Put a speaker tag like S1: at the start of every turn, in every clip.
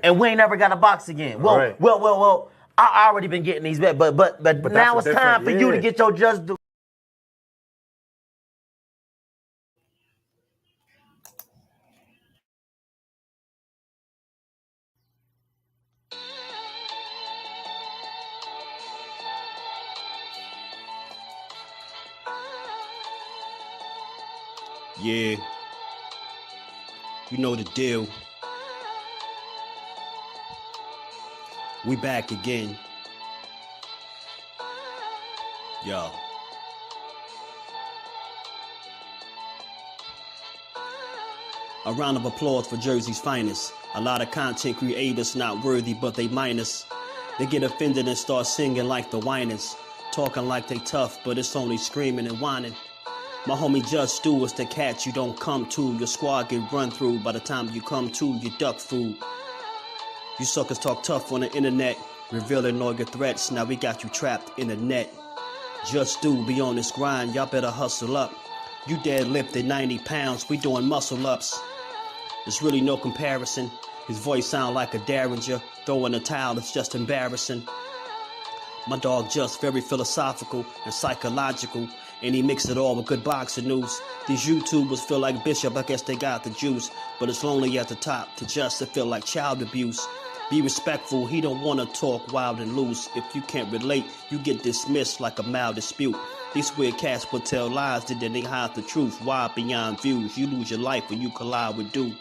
S1: and we ain't never got a box again. Well,
S2: Right.
S1: well. I already been getting these bets, but now it's time for you to get your just due.
S3: Yeah, you know the deal. We back again. Yo. A round of applause for Jersey's finest. A lot of content creators not worthy, but they minus. They get offended and start singing like the whiners. Talking like they tough, but it's only screaming and whining. My homie JusDueBoxing is the cat you don't come to. Your squad get run through. By the time you come to, you duck food. You suckers talk tough on the internet, revealing all your threats. Now we got you trapped in the net. JusDueBoxing be on this grind, y'all better hustle up. You deadlifted 90 pounds, we doing muscle ups. There's really no comparison. His voice sound like a derringer. Throwing a towel, it's just embarrassing. My dog Just very philosophical and psychological, and he mixed it all with good boxing news. These YouTubers feel like Bishop, I guess they got the juice, but it's lonely at the top to Just to feel like child abuse. Be respectful, he don't wanna talk wild and loose. If you can't relate, you get dismissed like a mild dispute. These weird cats will tell lies, then they hide the truth. Why beyond views? You lose your life when you collide with dude.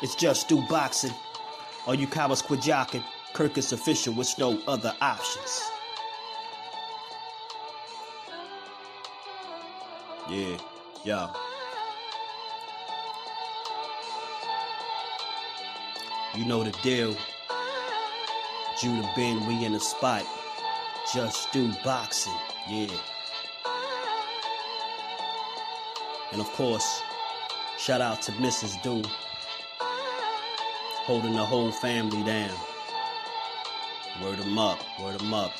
S3: It's JusDueBoxing. All you cowards quit jocking. Kirk is official with no other options. Yeah, yo. You know the deal. Judah Ben, we in the spot. JusDueBoxing, yeah. And of course, shout out to Mrs. Do, holding the whole family down. Word 'em up, word 'em up.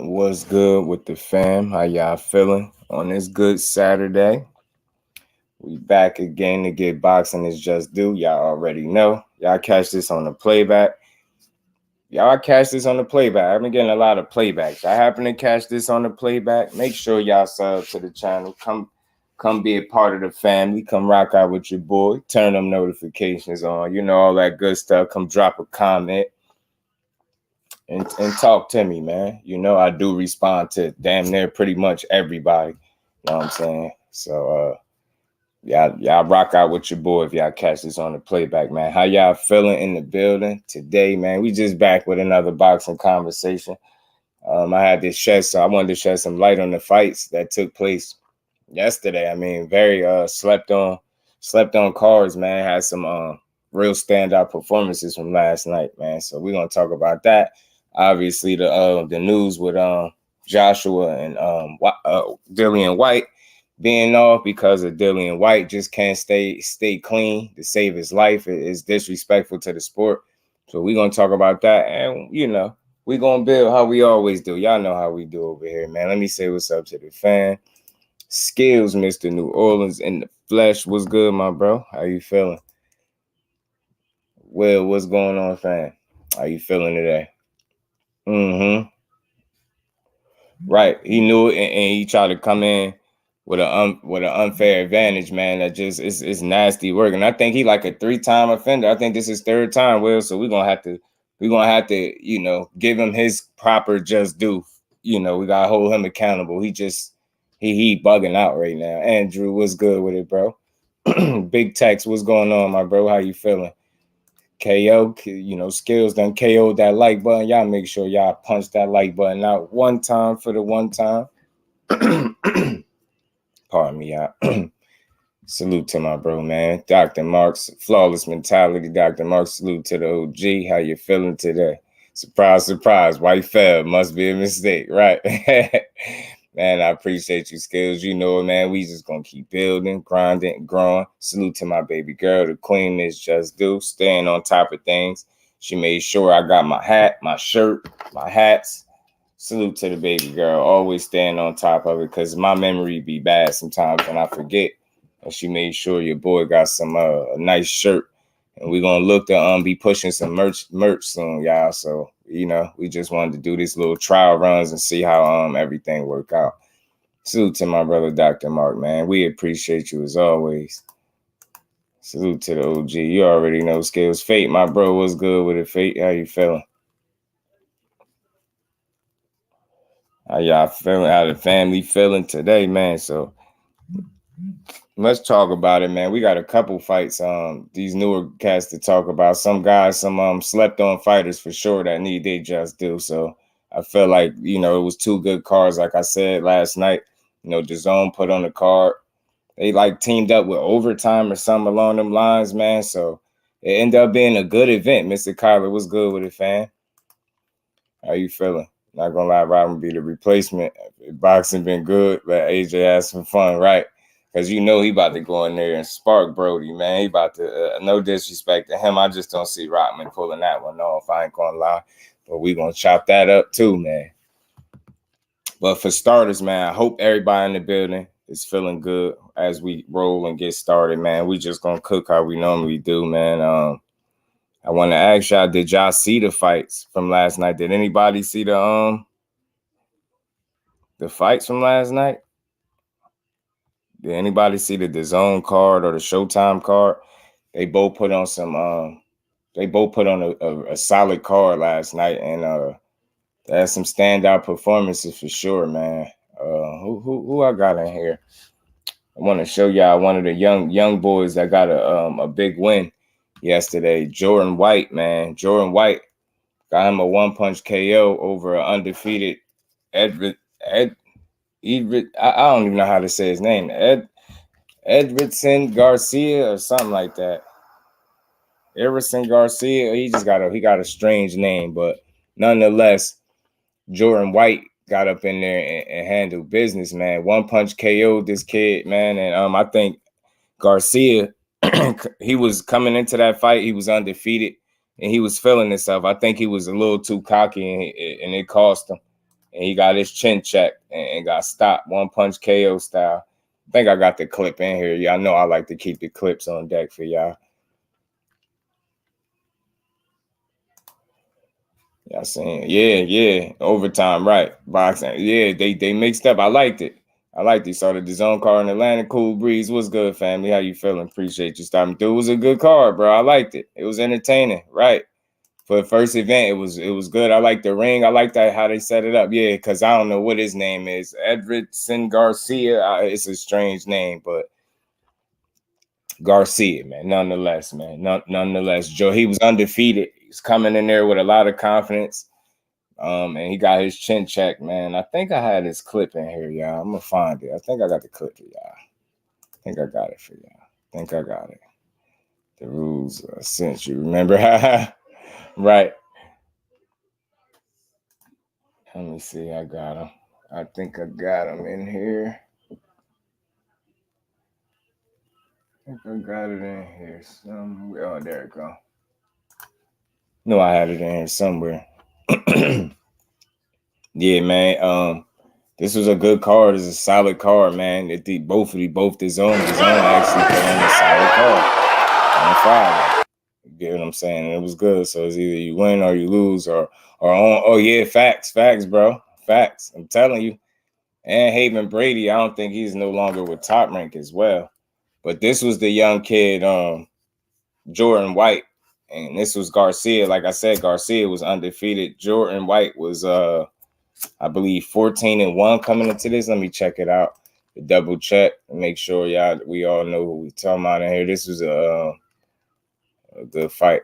S4: What's good with the fam? How y'all feeling on this good Saturday? We back again to get boxing is just due. Y'all already know. Y'all catch this on the playback. I've been getting a lot of playbacks. I happen to catch this on the playback. Make sure y'all sub to the channel. Come be a part of the family. Come rock out with your boy. Turn them notifications on. You know, all that good stuff. Come drop a comment. And talk to me, man. You know, I do respond to damn near pretty much everybody. You know what I'm saying? So, y'all rock out with your boy if y'all catch this on the playback, man. How y'all feeling in the building today, man? We just back with another boxing conversation. I wanted to shed some light on the fights that took place yesterday. I mean, very slept on cards, man. Had some real standout performances from last night, man. So we're gonna talk about that. Obviously, the news with Joshua and Dillian Whyte being off because of Dillian Whyte just can't stay clean to save his life. It is disrespectful to the sport. So we're gonna talk about that, and you know, we're gonna build how we always do. Y'all know how we do over here, man. Let me say what's up to the fan. Skills, Mr. New Orleans in the flesh. What's good, my bro? How you feeling? Well, what's going on, fan? How you feeling today? Right. He knew it, and he tried to come in with an unfair advantage, man. That just is nasty work. And I think he like a 3-time offender. I think this is 3rd time, Will. So we're gonna have to, you know, give him his proper just due. You know, we gotta hold him accountable. He bugging out right now. Andrew, what's good with it, bro? Big Tex, what's going on, my bro? How you feeling? KO, you know, Skills done KO'd that like button. Y'all make sure y'all punch that like button out one time for the one time. Pardon me, y'all. Salute to my bro, man. Dr. Marks, flawless mentality. Dr. Marks, salute to the OG. How you feeling today? Surprise, surprise. White fell. Must be a mistake, right? Man, I appreciate you, Skills. You know it, man. We just gonna keep building, grinding, and growing. Salute to my baby girl, the queen, Miss Just Do, staying on top of things. She made sure I got my hat, my shirt, my hats. Salute to the baby girl, always staying on top of it, because my memory be bad sometimes and I forget. And she made sure your boy got some a nice shirt. And we're gonna look to be pushing some merch soon, y'all. So, you know, we just wanted to do these little trial runs and see how everything work out. Salute to my brother Dr. Mark, man. We appreciate you as always. Salute to the OG. You already know Skills. Fate, my bro, what's good with it, Fate? How you feeling? How y'all feeling? How the family feeling today, man? So let's talk about it, man. We got a couple fights. These newer cats to talk about. Some guys, some slept on fighters for sure that need they just do. So I feel like, you know, it was two good cards, like I said last night. You know, DAZN put on the card. They like teamed up with overtime or something along them lines, man. So it ended up being a good event. Mr. Kyler, what's good with it, fam? How you feeling? Not gonna lie, Robin be the replacement. Boxing been good, but AJ has some fun, right? Because you know he about to go in there and spark Brody, man. He about to, no disrespect to him. I just don't see Rockman pulling that one off. I ain't gonna lie. But we gonna chop that up too, man. But for starters, man, I hope everybody in the building is feeling good as we roll and get started, man. We just gonna cook how we normally do, man. I want to ask y'all, did y'all see the fights from last night? Did anybody see the fights from last night? Did anybody see the DAZN card or the Showtime card? They both put on some a solid card last night, and they had some standout performances for sure, man. Who I got in here? I want to show y'all one of the young boys that got a big win yesterday. Jordan Whyte, man. Jordan Whyte got him a one-punch KO over an undefeated I don't even know how to say his name. ERIDSON Garcia or something like that. ERIDSON Garcia. He got a strange name, but nonetheless, Jordan Whyte got up in there and handled business, man. One punch KO'd this kid, man. And I think Garcia, he was coming into that fight, he was undefeated and he was feeling himself. I think he was a little too cocky and it cost him. And he got his chin checked and got stopped. One punch KO style. I think I got the clip in here. Y'all know I like to keep the clips on deck for y'all. Y'all saying, yeah, overtime, right? Boxing, yeah, they mixed up. I liked it. Saw the DAZN card in Atlanta. Cool breeze. What's good, family? How you feeling? Appreciate you stopping through. It was a good card, bro. I liked it. It was entertaining, right? For the first event, it was good. I like the ring. I like that how they set it up. Yeah, because I don't know what his name is. ERIDSON Garcia. It's a strange name, but Garcia, man. Nonetheless, man. Nonetheless, Joe, he was undefeated. He's coming in there with a lot of confidence. And he got his chin checked, man. I think I had his clip in here, y'all. I'm gonna find it. I think I got the clip for y'all. I think I got it for y'all. I think I got it. The rules since you remember. Right. Let me see. I got him. I think I got him in here. I think I got it in here somewhere. Oh, there it go. No, I had it in here somewhere. Yeah, man. This was a good card. It's a solid card, man. Both DAZN actually put on a solid card on Friday. You get what I'm saying? And it was good. So it's either you win or you lose, or on. Oh yeah, facts, bro, facts. I'm telling you. And Haven Brady, I don't think he's no longer with Top Rank as well. But this was the young kid, Jordan Whyte, and this was Garcia. Like I said, Garcia was undefeated. Jordan Whyte was I believe 14-1 coming into this. Let me check it out. Double check and make sure we all know who we talking about in here. This was a good fight.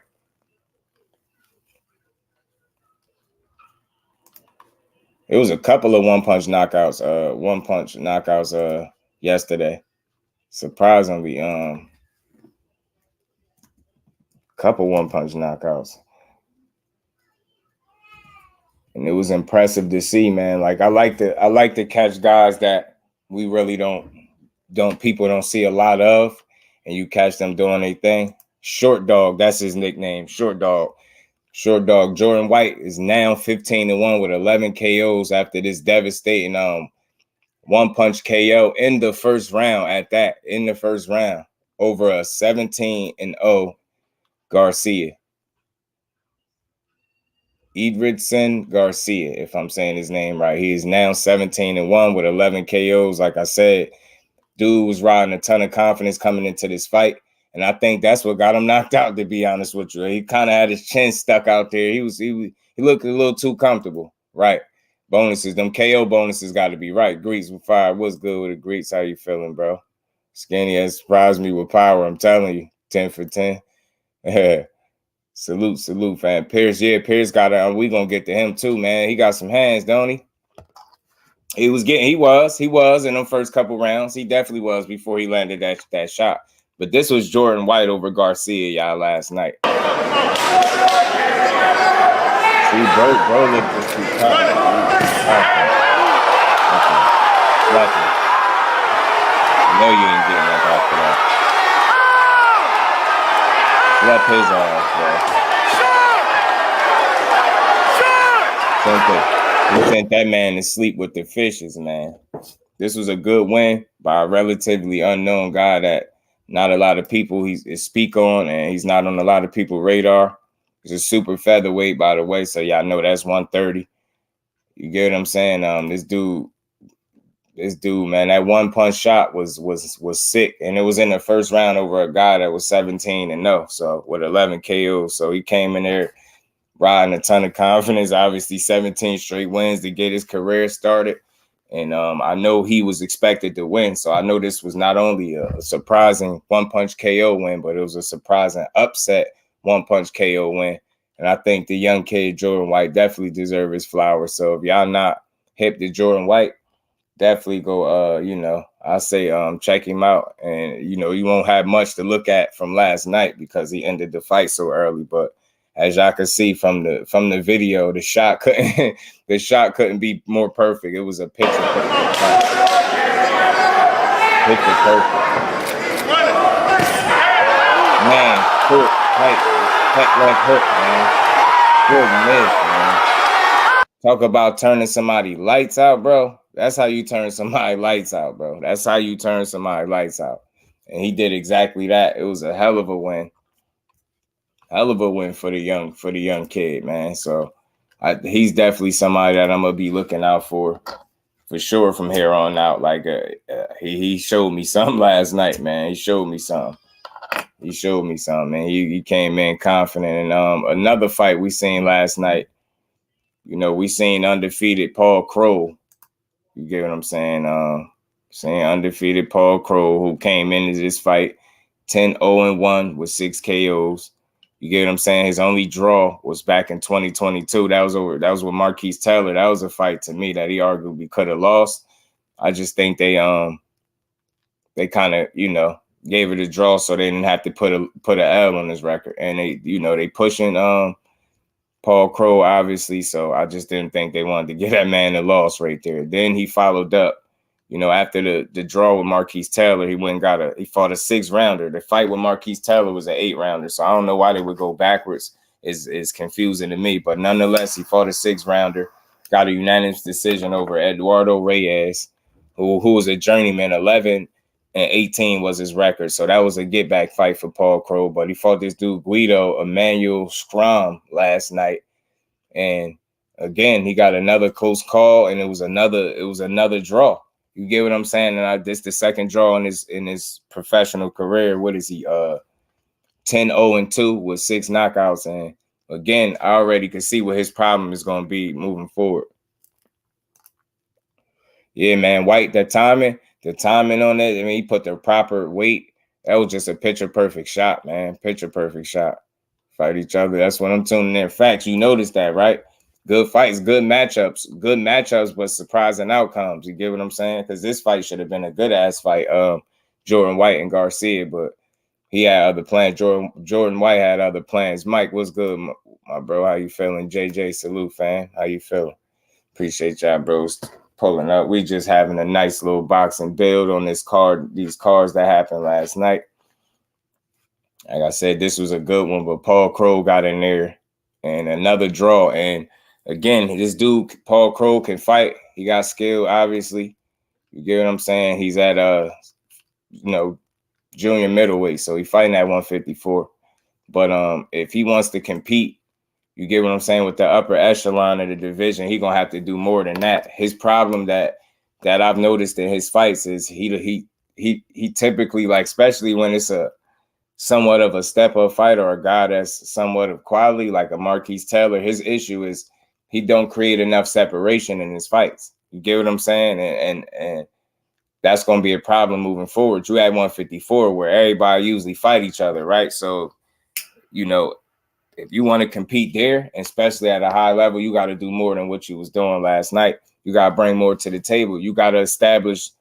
S4: It was a couple of one-punch knockouts yesterday. Surprisingly, couple one-punch knockouts. And it was impressive to see, man. Like I like to catch guys that we really people don't see a lot of, and you catch them doing their thing. Short Dog, that's his nickname. Short Dog. Jordan Whyte is now 15-1 with 11 KOs after this devastating one-punch KO in the first round at that, in the first round, over a 17-0 Garcia. ERIDSON Garcia, if I'm saying his name right. He is now 17-1 with 11 KOs. Like I said, dude was riding a ton of confidence coming into this fight. And I think that's what got him knocked out, to be honest with you. He kind of had his chin stuck out there. He looked a little too comfortable. Right. Bonuses, them KO bonuses got to be right. Greets with fire. What's good with the Greets? How you feeling, bro? Skinny has surprised me with power. I'm telling you, 10 for 10. Salute, fam. Pierce, yeah, Pierce got it. We gonna get to him too, man. He got some hands, don't he? He was in them first couple rounds. He definitely was before he landed that shot. But this was Jordan Whyte over Garcia, y'all, last night. See, bro looked just too tough. Lucky. I know you ain't getting up after that. Left his ass, bro. He sent that man to sleep with the fishes, man. This was a good win by a relatively unknown guy that not a lot of people speak on, and he's not on a lot of people's radar. He's a super featherweight, by the way, so y'all know that's 130. You get what I'm saying? This dude, man, that one punch shot was sick, and it was in the first round over a guy that was 17-0, so with 11 KOs. So he came in there riding a ton of confidence. Obviously, 17 straight wins to get his career started, and I know he was expected to win. So I know this was not only a surprising one punch KO win, but it was a surprising upset one punch KO win. And I think the young kid Jordan Whyte definitely deserves his flowers. So if y'all not hip to Jordan Whyte, definitely go, I say check him out. And, you won't have much to look at from last night because he ended the fight so early. But as y'all can see from the video, the shot couldn't be more perfect. It was a picture perfect shot. Picture perfect. Man, hook, left hook, man. Good miss, man. Talk about turning somebody lights out, bro. That's how you turn somebody lights out, bro. That's how you turn somebody lights out. And he did exactly that. It was a hell of a win. Hell of a win for the young kid, man. So he's definitely somebody that I'm gonna be looking out for sure from here on out. Like he showed me something last night, man. He showed me something, man. He came in confident. And another fight we seen last night. We seen undefeated Paul Crowe. You get what I'm saying? Saying undefeated Paul Crowe, who came into this fight 10-0-1 with 6 KOs. You get what I'm saying? His only draw was back in 2022. That was with Marquise Taylor. That was a fight to me that he arguably could have lost. I just think they kind of, gave it a draw so they didn't have to put a L on his record. And they pushing Paul Crowe, obviously. So I just didn't think they wanted to get that man a loss right there. Then he followed up, after the draw with Marquise Taylor, he fought a 6-rounder. The fight with Marquise Taylor was an 8-rounder. So I don't know why they would go backwards. Is confusing to me. But nonetheless, he fought a 6-rounder, got a unanimous decision over Eduardo Reyes, who was a journeyman. 11-18 was his record. So that was a get back fight for Paul Crowe. But he fought this dude GUIDO, Emmanuel SCHRAMM, last night. And again, he got another close call, and it was another draw. You get what I'm saying? And this the second draw in his professional career. What is he? 10-0-2 with 6 knockouts. And again, I already can see what his problem is going to be moving forward. Yeah, man, Whyte, the timing on it. I mean, he put the proper weight. That was just a picture perfect shot, man. Picture perfect shot. Fight each other. That's what I'm tuning in. Facts, you noticed that, right? Good fights, good matchups, but surprising outcomes. You get what I'm saying? Because this fight should have been a good ass fight. Jordan Whyte and Garcia, but he had other plans. Jordan Whyte had other plans. Mike, what's good, my bro. How you feeling? JJ, salute, fam. How you feeling? Appreciate y'all, bros, pulling up. We just having a nice little boxing build on this card, these cards that happened last night. Like I said, this was a good one, but Paul Crowe got in there and another draw. And again, this dude, Paul Crowe, can fight. He got skill, obviously. You get what I'm saying? He's at junior middleweight, so he's fighting at 154. But if he wants to compete, you get what I'm saying, with the upper echelon of the division, he gonna have to do more than that. His problem that I've noticed in his fights is he typically, like, especially when it's a somewhat of a step up fighter or a guy that's somewhat of quality, like a Marquise Taylor, his issue is he don't create enough separation in his fights. You get what I'm saying? And that's going to be a problem moving forward. You at 154 where everybody usually fight each other, right? So, you know, if you want to compete there, especially at a high level, you got to do more than what you was doing last night. You got to bring more to the table. You got to establish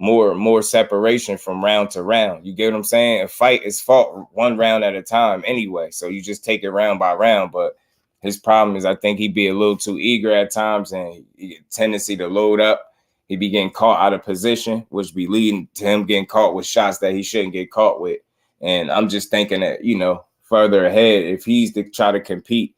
S4: more separation from round to round. You get what I'm saying? A fight is fought one round at a time anyway. So you just take it round by round. But his problem is I think he'd be a little too eager at times, and he get a tendency to load up. He'd be getting caught out of position, which be leading to him getting caught with shots that he shouldn't get caught with. And I'm just thinking that, you know, further ahead, if he's to try to compete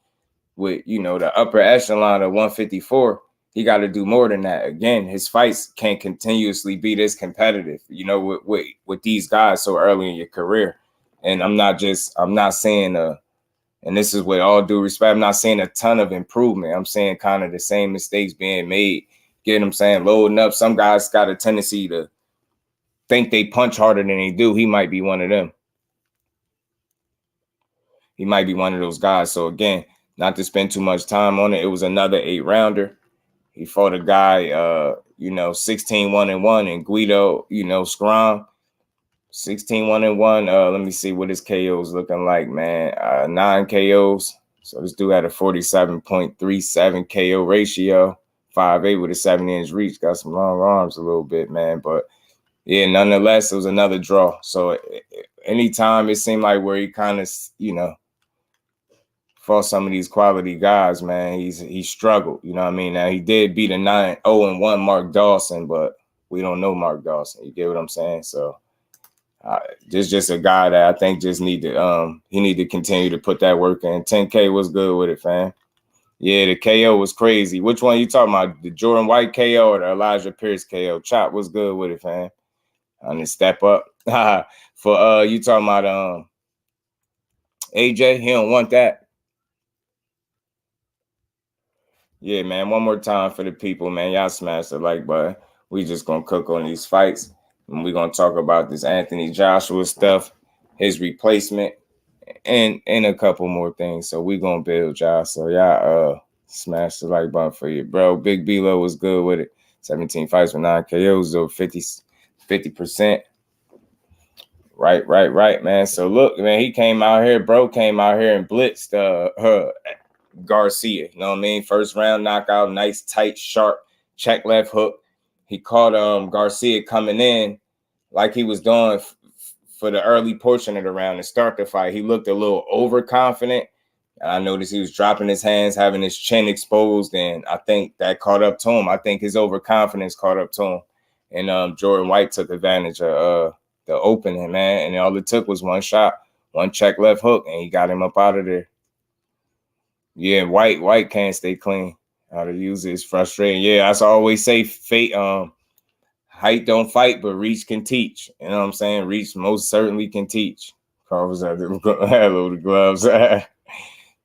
S4: with, you know, the upper echelon of 154, he got to do more than that. Again, his fights can't continuously be this competitive, you know, with these guys so early in your career. And I'm not saying, and this is with all due respect, I'm not saying a ton of improvement. I'm saying kind of the same mistakes being made. Get what I'm saying? Loading up. Some guys got a tendency to think they punch harder than they do. He might be one of them. He might be one of those guys. So again, not to spend too much time on it. It was another 8-rounder. He fought a guy, 16-1-1 in GUIDO, SCRAMM, 16-1-1. Let me see what his KOs looking like, man. 9 KOs. So this dude had a 47.37 KO ratio, 5'8" with a 70-inch reach. Got some long arms a little bit, man. But yeah, nonetheless, it was another draw. So anytime it seemed like where he kind of, fought some of these quality guys, man, he struggled. You know what I mean? Now, he did beat a 9-0-1 Mark Dawson, but we don't know Mark Dawson. You get what I'm saying? So this just a guy that I think just need to continue to put that work in. 10K was good with it, fam. Yeah, the KO was crazy. Which one you talking about? The Jordan White KO or the Elijah Pierce KO? Chop was good with it, fam. On the step up. For you talking about AJ, he don't want that. Yeah, man, one more time for the people, man. Y'all smash the like button. We just going to cook on these fights. And we're going to talk about this Anthony Joshua stuff, his replacement, and a couple more things. So we're going to build, y'all. So y'all smash the like button for you, bro. Big B-Lo was good with it. 17 fights with 9 KOs, though, 50%. Right, man. So look, man, he came out here, bro, came out here and blitzed Garcia, you know what I mean? First round knockout, nice, tight, sharp check left hook. He caught Garcia coming in like he was doing for the early portion of the round to start the fight. He looked a little overconfident. I noticed he was dropping his hands, having his chin exposed, and I think that caught up to him. I think his overconfidence caught up to him. And Jordan White took advantage of the opening, man. And all it took was one shot, one check left hook, and he got him up out of there. Yeah, White can't stay clean. How to use it is frustrating. Yeah, as I always say, fate, height don't fight, but reach can teach. You know what I'm saying? Reach most certainly can teach. Carver's out there, hello, the gloves. They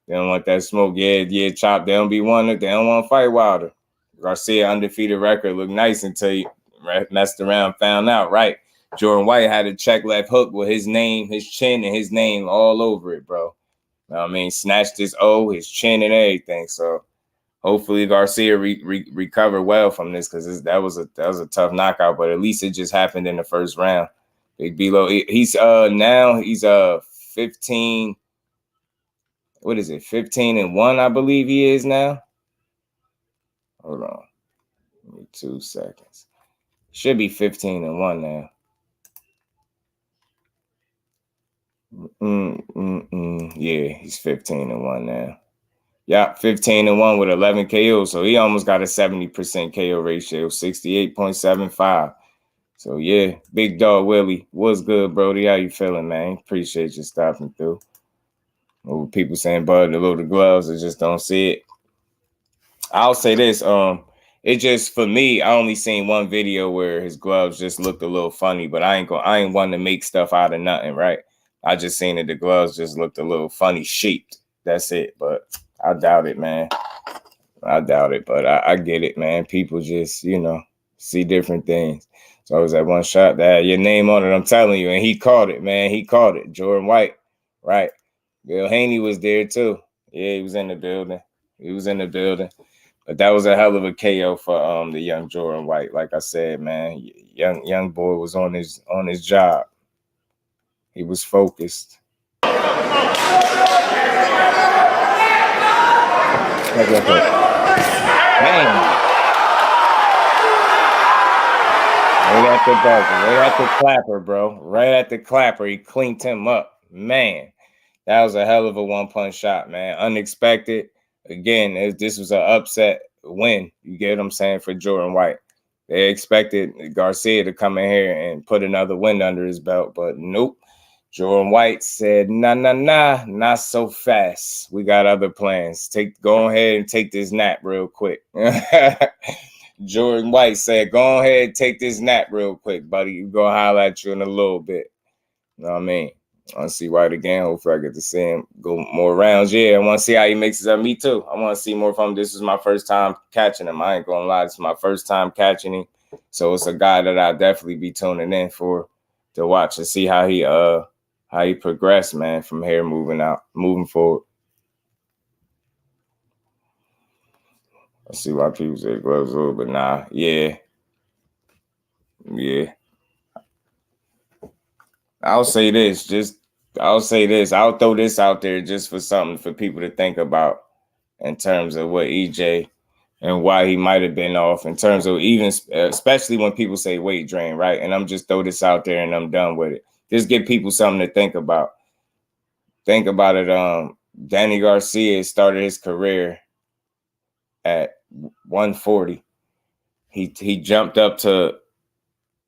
S4: don't want that smoke. Yeah, Chop. They don't want to fight Wilder. Garcia undefeated record looked nice until you messed around, found out, right? Jordan White had a check left hook with his name, his chin, and his name all over it, bro. I mean, snatched his his chin and everything. So hopefully Garcia recovered well from this, because that was a tough knockout. But at least it just happened in the first round. Big B-Lo, he's now he's 15. What is it? 15-1, I believe he is now. Hold on, give me 2 seconds. Should be 15-1 now. Yeah, he's 15-1 now. Yeah, 15-1 with 11 KO. So he almost got a 70% KO ratio, 68.75. So yeah, Big Dog Willie, what's good, Brody? How you feeling, man? Appreciate you stopping through. People saying Bud to load the gloves, I just don't see it. I'll say this, it just, for me, I only seen one video where his gloves just looked a little funny, but I ain't wanting to make stuff out of nothing, right? I just seen that the gloves just looked a little funny shaped. That's it, but I doubt it, man. I doubt it, but I get it, man. People just, see different things. So it was that one shot that had your name on it, I'm telling you, and he caught it, man. He caught it. Jordan Whyte, right? Bill Haney was there too. Yeah, he was in the building. But that was a hell of a KO for the young Jordan Whyte. Like I said, man, young boy was on his job. He was focused. Man. Right at the buzzer, right at the clapper, bro. Right at the clapper, he cleaned him up. Man, that was a hell of a one-punch shot, man. Unexpected. Again, this was an upset win. You get what I'm saying, for Jordan Whyte. They expected Garcia to come in here and put another win under his belt, but nope. Jordan Whyte said, nah, not so fast. We got other plans. Go ahead and take this nap real quick. Jordan Whyte said, go ahead and take this nap real quick, buddy. You go holler at you in a little bit. You know what I mean? I want to see Whyte again. Hopefully I get to see him go more rounds. Yeah, I want to see how he mixes up. Me too. I want to see more from him. This is my first time catching him. I ain't going to lie. This is my first time catching him. So it's a guy that I'll definitely be tuning in for to watch and see how he progressed, man, from here moving forward. I see why people say gloves a little bit. Nah, yeah. I'll say this. I'll throw this out there just for something for people to think about in terms of what EJ and why he might have been off, in terms of even, especially when people say weight drain, right? And I'm just throw this out there and I'm done with it. Just give people something to think about. Think about it. Danny Garcia started his career at 140. He jumped up to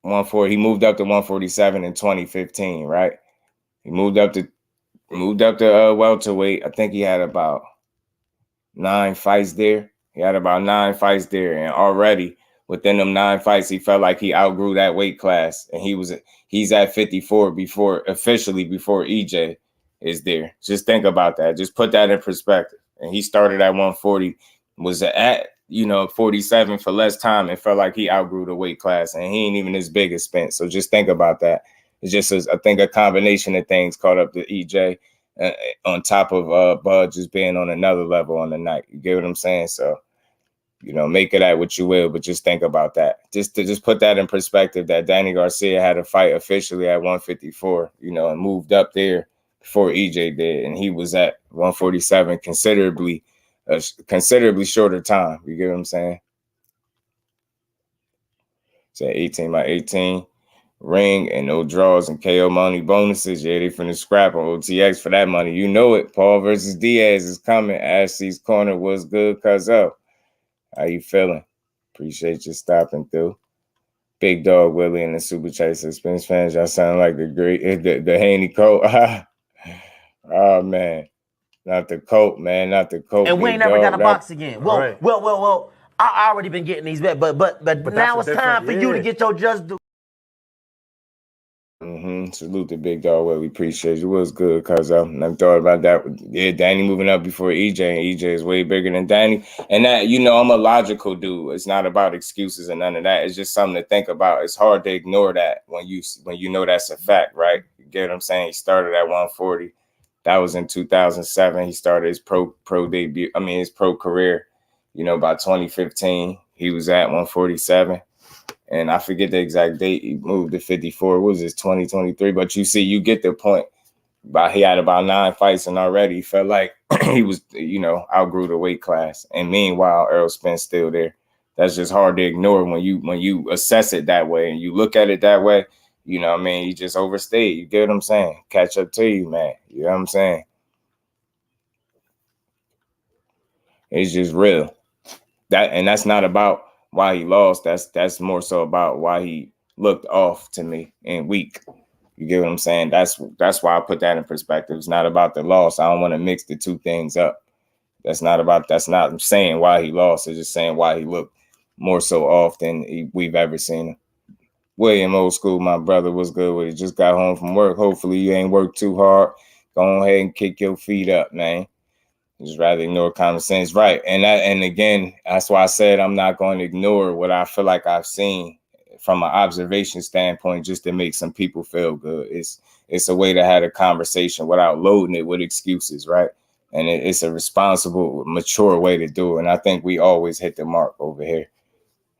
S4: 140. He moved up to 147 in 2015, right? He moved up to welterweight. I think he had about 9 fights there. And already within them 9 fights, he felt like he outgrew that weight class, and he's at 54 before EJ is there. Just think about that. Just put that in perspective. And he started at 140, was at 47 for less time, and felt like he outgrew the weight class, and he ain't even as big as Spence. So just think about that. It's just, I think, a combination of things caught up to EJ, on top of Bud just being on another level on the night. You get what I'm saying? So, make it at what you will, but just think about that. Just put that in perspective, that Danny Garcia had a fight officially at 154, and moved up there before EJ did, and he was at 147 considerably shorter time. You get what I'm saying? Say 18 by 18. Ring and no draws and KO money bonuses. Yeah, they finna scrap on OTX for that money. You know it. Paul versus Diaz is coming. Ashley's Corner was good, Cuzzo. How you feeling? Appreciate you stopping through. Big Dog Willie and the Super Chase Suspense fans. Y'all sound like the Haney coat. Oh man. Not the coat, man. Not the coat.
S1: And we ain't never got a box again. Well, right. well. I already been getting these bet, but now it's time for you to get your JusDueBoxing.
S4: Salute the Big Dog. Well, we appreciate you. It was good, cuz I thought about that. Yeah, Danny moving up before EJ, and EJ is way bigger than Danny. And that, I'm a logical dude. It's not about excuses and none of that. It's just something to think about. It's hard to ignore that when you know that's a fact, right? You get what I'm saying? He started at 140. That was in 2007. He started his pro debut. His pro career. By 2015, he was at 147. And I forget the exact date. He moved to 54. What was this, 2023? But you get the point. He had about 9 fights, and already he felt like he was, outgrew the weight class. And meanwhile, Errol Spence still there. That's just hard to ignore when you assess it that way and you look at it that way. You just overstayed. You get what I'm saying? Catch up to you, man. You know what I'm saying? It's just real. That's not about why he lost. That's more so about why he looked off to me and weak. You get what I'm saying? That's why I put that in perspective. It's not about the loss. I don't want to mix the two things up. That's not saying why he lost. It's just saying why he looked more so off than we've ever seen him. William, old school, my brother, was good with it. Just got home from work. Hopefully you ain't worked too hard. Go ahead and kick your feet up, man. Just rather ignore common sense. Right. And again, that's why I said I'm not going to ignore what I feel like I've seen from an observation standpoint, just to make some people feel good. It's a way to have a conversation without loading it with excuses, right? And it's a responsible, mature way to do it. And I think we always hit the mark over here.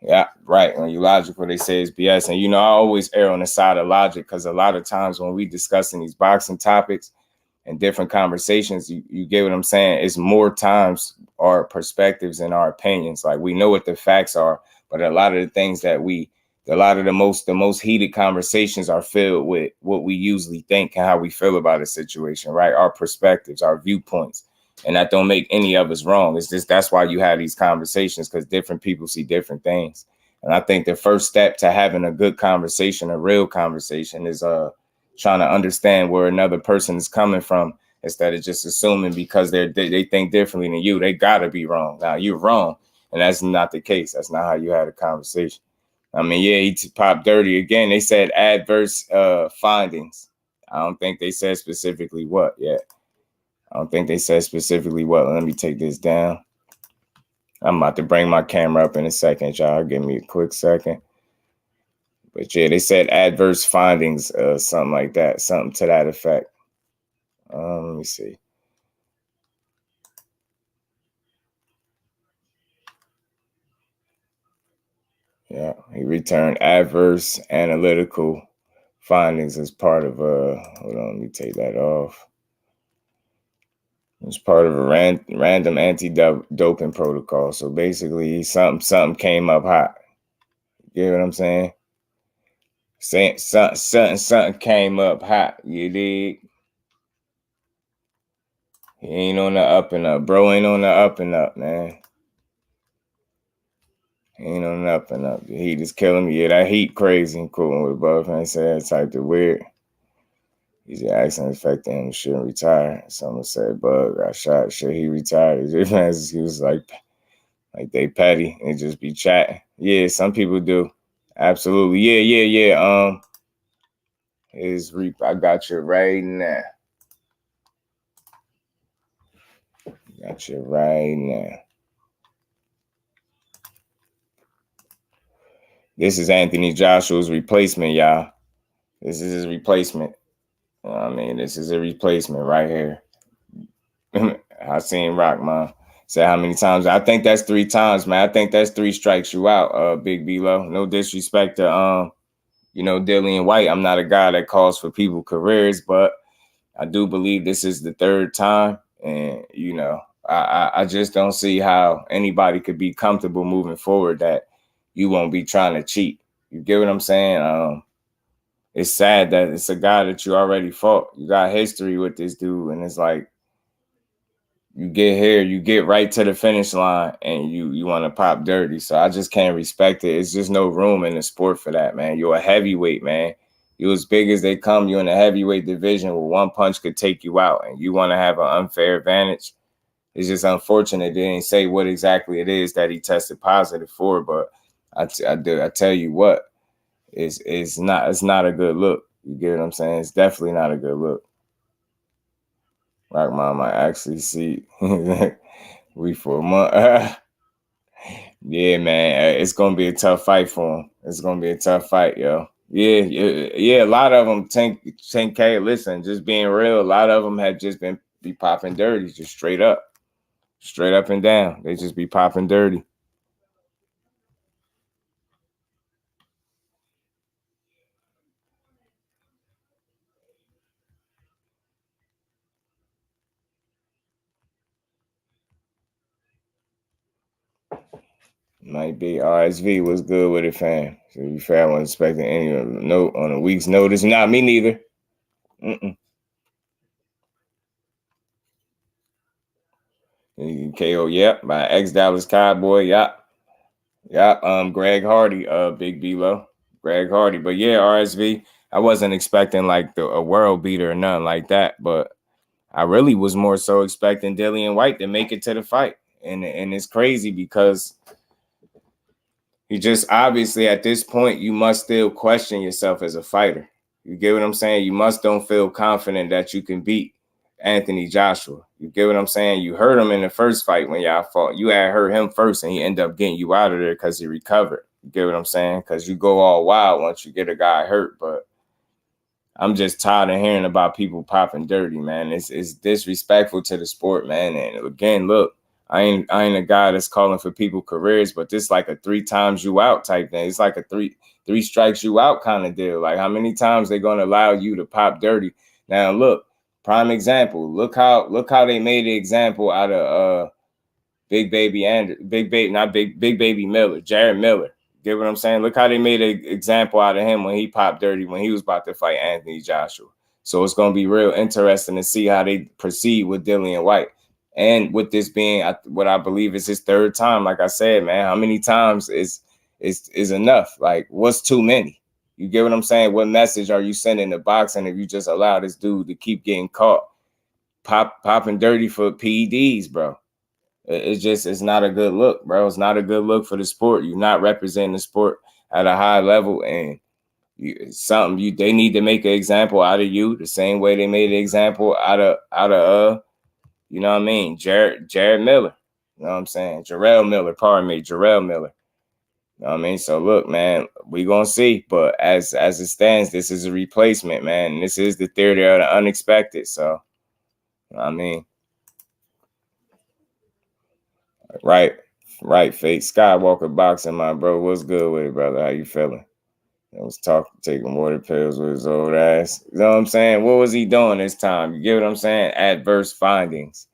S4: Yeah, right. When you logical, they say it's BS. And, I always err on the side of logic, because a lot of times when we discussing these boxing topics and different conversations, you get what I'm saying? It's more times our perspectives and our opinions. Like, we know what the facts are, but a lot of the things that a lot of the most heated conversations are filled with what we usually think and how we feel about a situation, right? Our perspectives, our viewpoints. And that don't make any of us wrong. It's just, that's why you have these conversations, because different people see different things. And I think the first step to having a good conversation, a real conversation, is trying to understand where another person is coming from, instead of just assuming because they think differently than you, they gotta be wrong. Now, you're wrong. And that's not the case. That's not how you had a conversation. I mean, yeah, he popped dirty again. They said adverse findings. I don't think they said specifically what yet. I don't think they said specifically what. Let me take this down. I'm about to bring my camera up in a second, y'all. Give me a quick second. But yeah, they said adverse findings, something like that, something to that effect. Let me see. Yeah, he returned adverse analytical findings as part of hold on, let me take that off. It's part of a random anti-doping protocol. So basically, something came up hot. You get what I'm saying? Something came up hot. You dig? He ain't on the up and up. Bro ain't on the up and up, man. He ain't on the up and up. The heat is killing me. Yeah, that heat crazy and cool with both. I said that type of weird. He's an accident affecting him, shouldn't retire. Someone said Bug got shot. Should he retire? He was like they petty and just be chatting. Yeah, some people do. Absolutely. Yeah. I got you right now. Got you right now. This is Anthony Joshua's replacement, y'all. This is his replacement. I mean, this is a replacement right here. I seen Rock, man. Say how many times? I think that's 3 times, man. I think that's 3 strikes you out, Big B-Lo. No disrespect to, Dillian Whyte. I'm not a guy that calls for people careers, but I do believe this is the 3rd time. And, I just don't see how anybody could be comfortable moving forward that you won't be trying to cheat. You get what I'm saying? It's sad that it's a guy that you already fought. You got history with this dude, and it's like, you get here, you get right to the finish line, and you want to pop dirty. So I just can't respect it. It's just no room in the sport for that, man. You're a heavyweight, man. You as big as they come. You're in the heavyweight division where one punch could take you out, and you want to have an unfair advantage. It's just unfortunate they didn't say what exactly it is that he tested positive for, but I tell you what, it's not a good look. You get what I'm saying? It's definitely not a good look. Rock Mom might actually see we for a month. Yeah, man, it's gonna be a tough fight for him. It's gonna be a tough fight, yo. Yeah. A lot of them 10K. Listen, just being real, a lot of them have just be popping dirty, just straight up and down. They just be popping dirty. Might be RSV was good with it, fam. So you fair, I wasn't expecting any note on a week's notice. Not me neither. KO, yep, by ex-Dallas Cowboy, yep. Greg Hardy, Big B-Lo, Greg Hardy. But yeah, RSV, I wasn't expecting like a world beater or nothing like that, but I really was more so expecting Dillian Whyte to make it to the fight. And it's crazy because you just obviously at this point, you must still question yourself as a fighter. You get what I'm saying? You must don't feel confident that you can beat Anthony Joshua. You get what I'm saying? You hurt him in the first fight when y'all fought. You had hurt him first and he ended up getting you out of there because he recovered. You get what I'm saying? Because you go all wild once you get a guy hurt. But I'm just tired of hearing about people popping dirty, man. It's disrespectful to the sport, man. And again, look, I ain't a guy that's calling for people careers, but this like a 3 times you out type thing. It's like a three strikes you out kind of deal. Like how many times they gonna allow you to pop dirty? Now look, prime example. Look how they made the example out of Big Baby Miller, Jared Miller. Get what I'm saying? Look how they made an example out of him when he popped dirty when he was about to fight Anthony Joshua. So it's gonna be real interesting to see how they proceed with Dillian Whyte. And with this being what I believe is his 3rd time, like I said, man, how many times is enough? Like, what's too many? You get what I'm saying? What message are you sending to boxing if you just allow this dude to keep getting caught popping dirty for PEDs, bro? It's not a good look, bro. It's not a good look for the sport. You're not representing the sport at a high level, and they need to make an example out of you the same way they made an example out of you know what I mean? Jared Miller. You know what I'm saying? Jermell Miller. You know what I mean? So look, man, we gonna see. But as it stands, this is a replacement, man. And this is the theory of the unexpected. So, you know what I mean? Right. Fate Skywalker boxing, my bro. What's good with it, brother? How you feeling? I was taking water pills with his old ass. You know what I'm saying? What was he doing this time? You get what I'm saying? Adverse findings.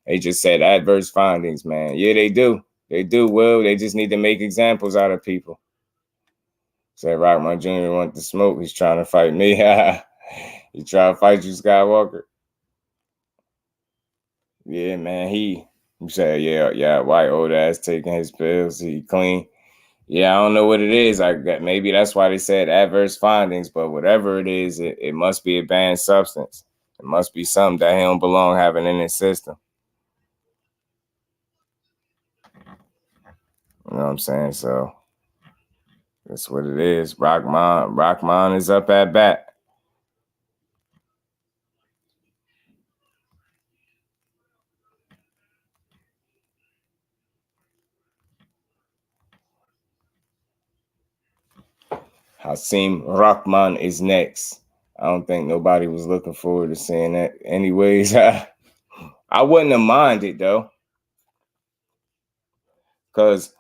S4: They just said adverse findings, man. Yeah, they do. They do, Will. They just need to make examples out of people. Said Rockman Jr. want to smoke. He's trying to fight me. He trying to fight you, Skywalker. Yeah, man. He said, yeah, white old ass taking his pills. He clean. Yeah, I don't know what it is. Maybe that's why they said adverse findings, but whatever it is, it must be a banned substance. It must be something that he don't belong having in his system. You know what I'm saying? So that's what it is. Rockman is up at bat. Hasim Rahman is next. I don't think nobody was looking forward to seeing that. Anyways, I wouldn't have minded though. Because,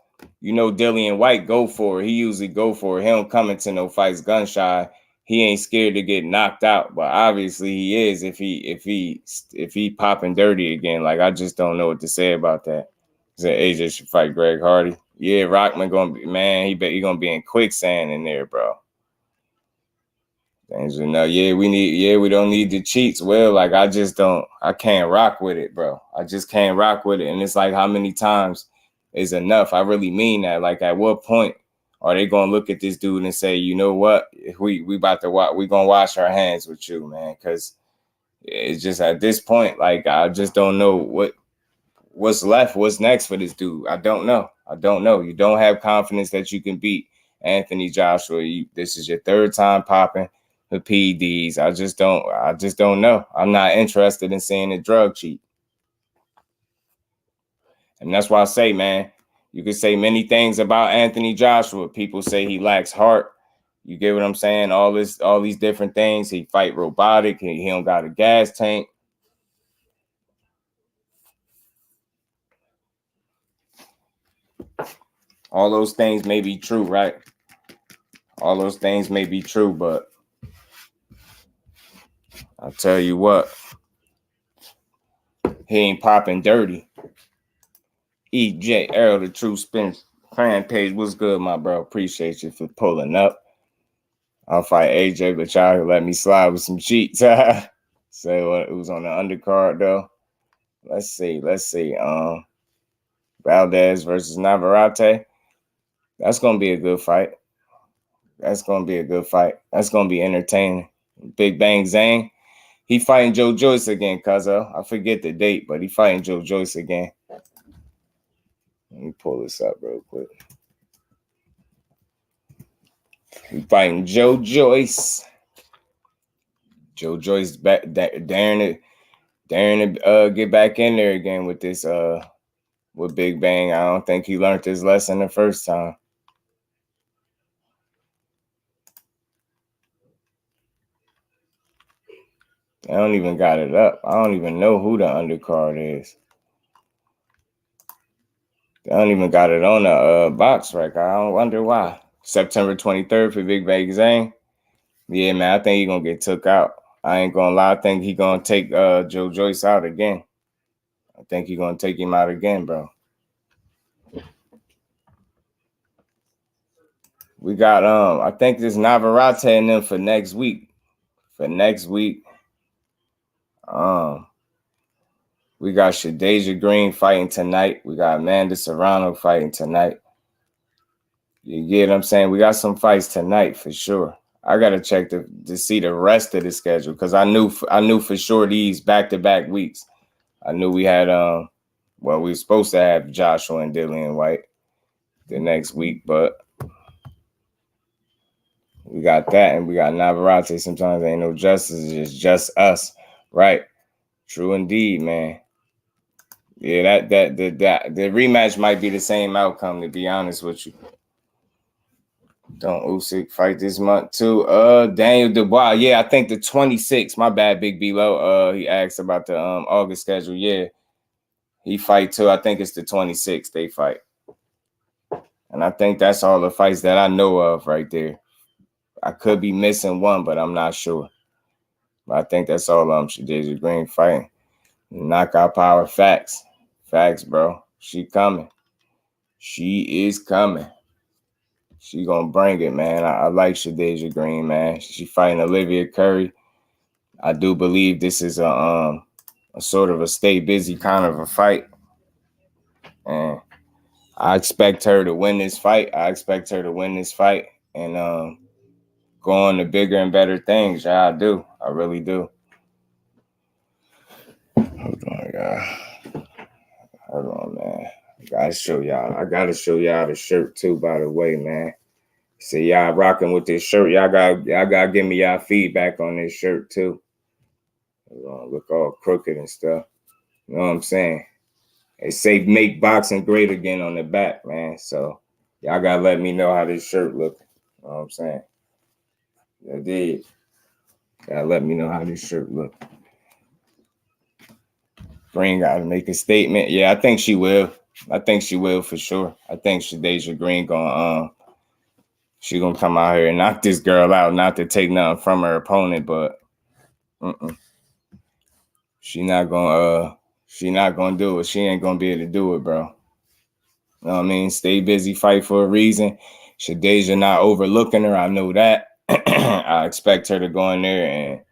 S4: Dillian Whyte go for it. He usually go for it. He don't come into no fights gun shy. He ain't scared to get knocked out. But obviously he is if he popping dirty again. Like, I just don't know what to say about that. He said AJ should fight Greg Hardy. Yeah, Rockman gonna be, man, he gonna be in quicksand in there, bro. Things we know. We don't need the cheats. Well, like I can't rock with it, bro. I just can't rock with it. And it's like how many times is enough? I really mean that. Like at what point are they gonna look at this dude and say, you know what? If we about to watch, we gonna wash our hands with you, man. Cause it's just at this point, like I just don't know what's left, what's next for this dude. I don't know. You don't have confidence that you can beat Anthony Joshua. This is your 3rd time popping the PEDs. I just don't know. I'm not interested in seeing a drug cheat. And that's why I say, man, you could say many things about Anthony Joshua. People say he lacks heart. You get what I'm saying? All these different things. He fight robotic. He don't got a gas tank. All those things may be true, right? All those things may be true, but I'll tell you what, he ain't popping dirty. EJ Earl, the True Spin fan page. What's good, my bro? Appreciate you for pulling up. I'll fight AJ, but y'all let me slide with some cheats. So it was on the undercard, though. Let's see. Valdez versus Navarrete. That's gonna be a good fight. That's gonna be entertaining. Big Bang Zane. He fighting Joe Joyce again, cuzzo. I forget the date, but he fighting Joe Joyce again. Let me pull this up real quick. He fighting Joe Joyce. Joe Joyce back, daring to get back in there again with this with Big Bang. I don't think he learned his lesson the first time. I don't even got it up. I don't even know who the undercard is. I don't even got it on the box record. I don't wonder why. September 23rd for Big Bang Zane. Yeah, man, I think he's going to get took out. I ain't going to lie. I think he's going to take Joe Joyce out again. I think he's going to take him out again, bro. We got, I think this Navarrete and them for next week. We got Shadeja Green fighting tonight. We got Amanda Serrano fighting tonight. You get what I'm saying? We got some fights tonight for sure. I gotta check to see the rest of the schedule because I knew for sure these back-to-back weeks. I knew we had we were supposed to have Joshua and Dillian Whyte the next week, but we got that and we got Navarrete. Sometimes ain't no justice, it's just us, right? True indeed, man. Yeah, the rematch might be the same outcome, to be honest with you. Don't Usyk fight this month too? Daniel Dubois. Yeah, I think the 26th. My bad, Big B-Lo. He asked about the August schedule. Yeah, he fight too. I think it's the 26th they fight. And I think that's all the fights that I know of right there. I could be missing one, but I'm not sure. But I think that's all Shadeja Green fighting. Knockout power, facts. Facts, bro. She coming. She is coming. She gonna bring it, man. I like Shadeja Green, man. She fighting Olivia Curry. I do believe this is a sort of a stay busy kind of a fight. And I expect her to win this fight. And go on to bigger and better things. Yeah, I do. I really do. Hold on, y'all. Hold on, man. I gotta show y'all the shirt too, by the way, man. See y'all rocking with this shirt. Y'all gotta give me y'all feedback on this shirt too. Look all crooked and stuff. You know what I'm saying? They say make boxing great again on the back, man. So y'all gotta let me know how this shirt look. You know what I'm saying? I did. Gotta let me know how this shirt look. Green gotta make a statement. Yeah, I think she will. For sure. I think Shadeja Green she gonna come out here and knock this girl out, not to take nothing from her opponent, but she not gonna do it. She ain't gonna be able to do it, bro. You know what I mean? Stay busy, fight for a reason. Shadeja not overlooking her. I know that. I expect her to go in there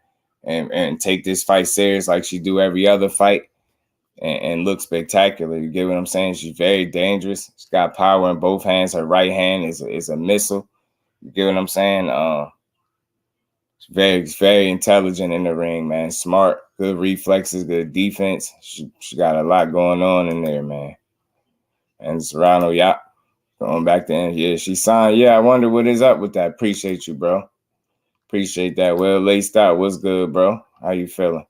S4: and take this fight serious like she do every other fight and look spectacular. You get what I'm saying? She's very dangerous. She's got power in both hands. Her right hand is a missile. You get what I'm saying? She's very, very intelligent in the ring, man. Smart, good reflexes, good defense. She got a lot going on in there, man. And Serrano, yeah, going back to him. Yeah, she signed. Yeah, I wonder what is up with that. Appreciate you, bro. Appreciate that. Well laced out. What's good, bro? How you feeling?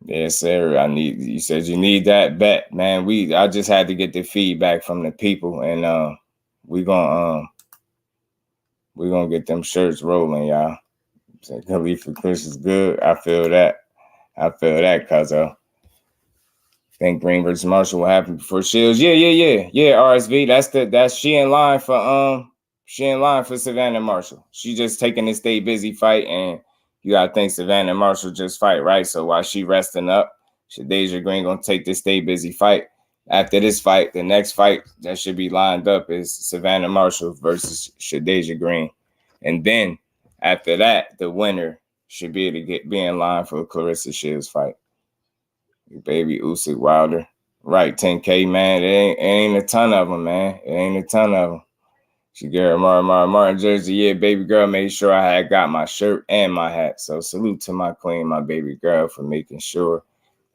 S4: Yes, sir. You said you need that bet, man. I just had to get the feedback from the people, and we're gonna get them shirts rolling, y'all. Khalifa Chris is good. I feel that, cuz think Green versus Marshall will happen before Shields. Yeah. RSV. That's she in line for Savannah Marshall. She just taking this stay busy fight, and you gotta think Savannah Marshall just fight, right? So while she resting up, Shadeja Green gonna take this stay busy fight. After this fight, the next fight that should be lined up is Savannah Marshall versus Shadeja Green. And then after that, the winner should be able to be in line for a Clarissa Shields fight. Baby Usyk Wilder. Right, 10K, man. It ain't a ton of them, man. It ain't a ton of them. She gave her Martin jersey. Yeah, baby girl made sure I had got my shirt and my hat. So salute to my queen, my baby girl, for making sure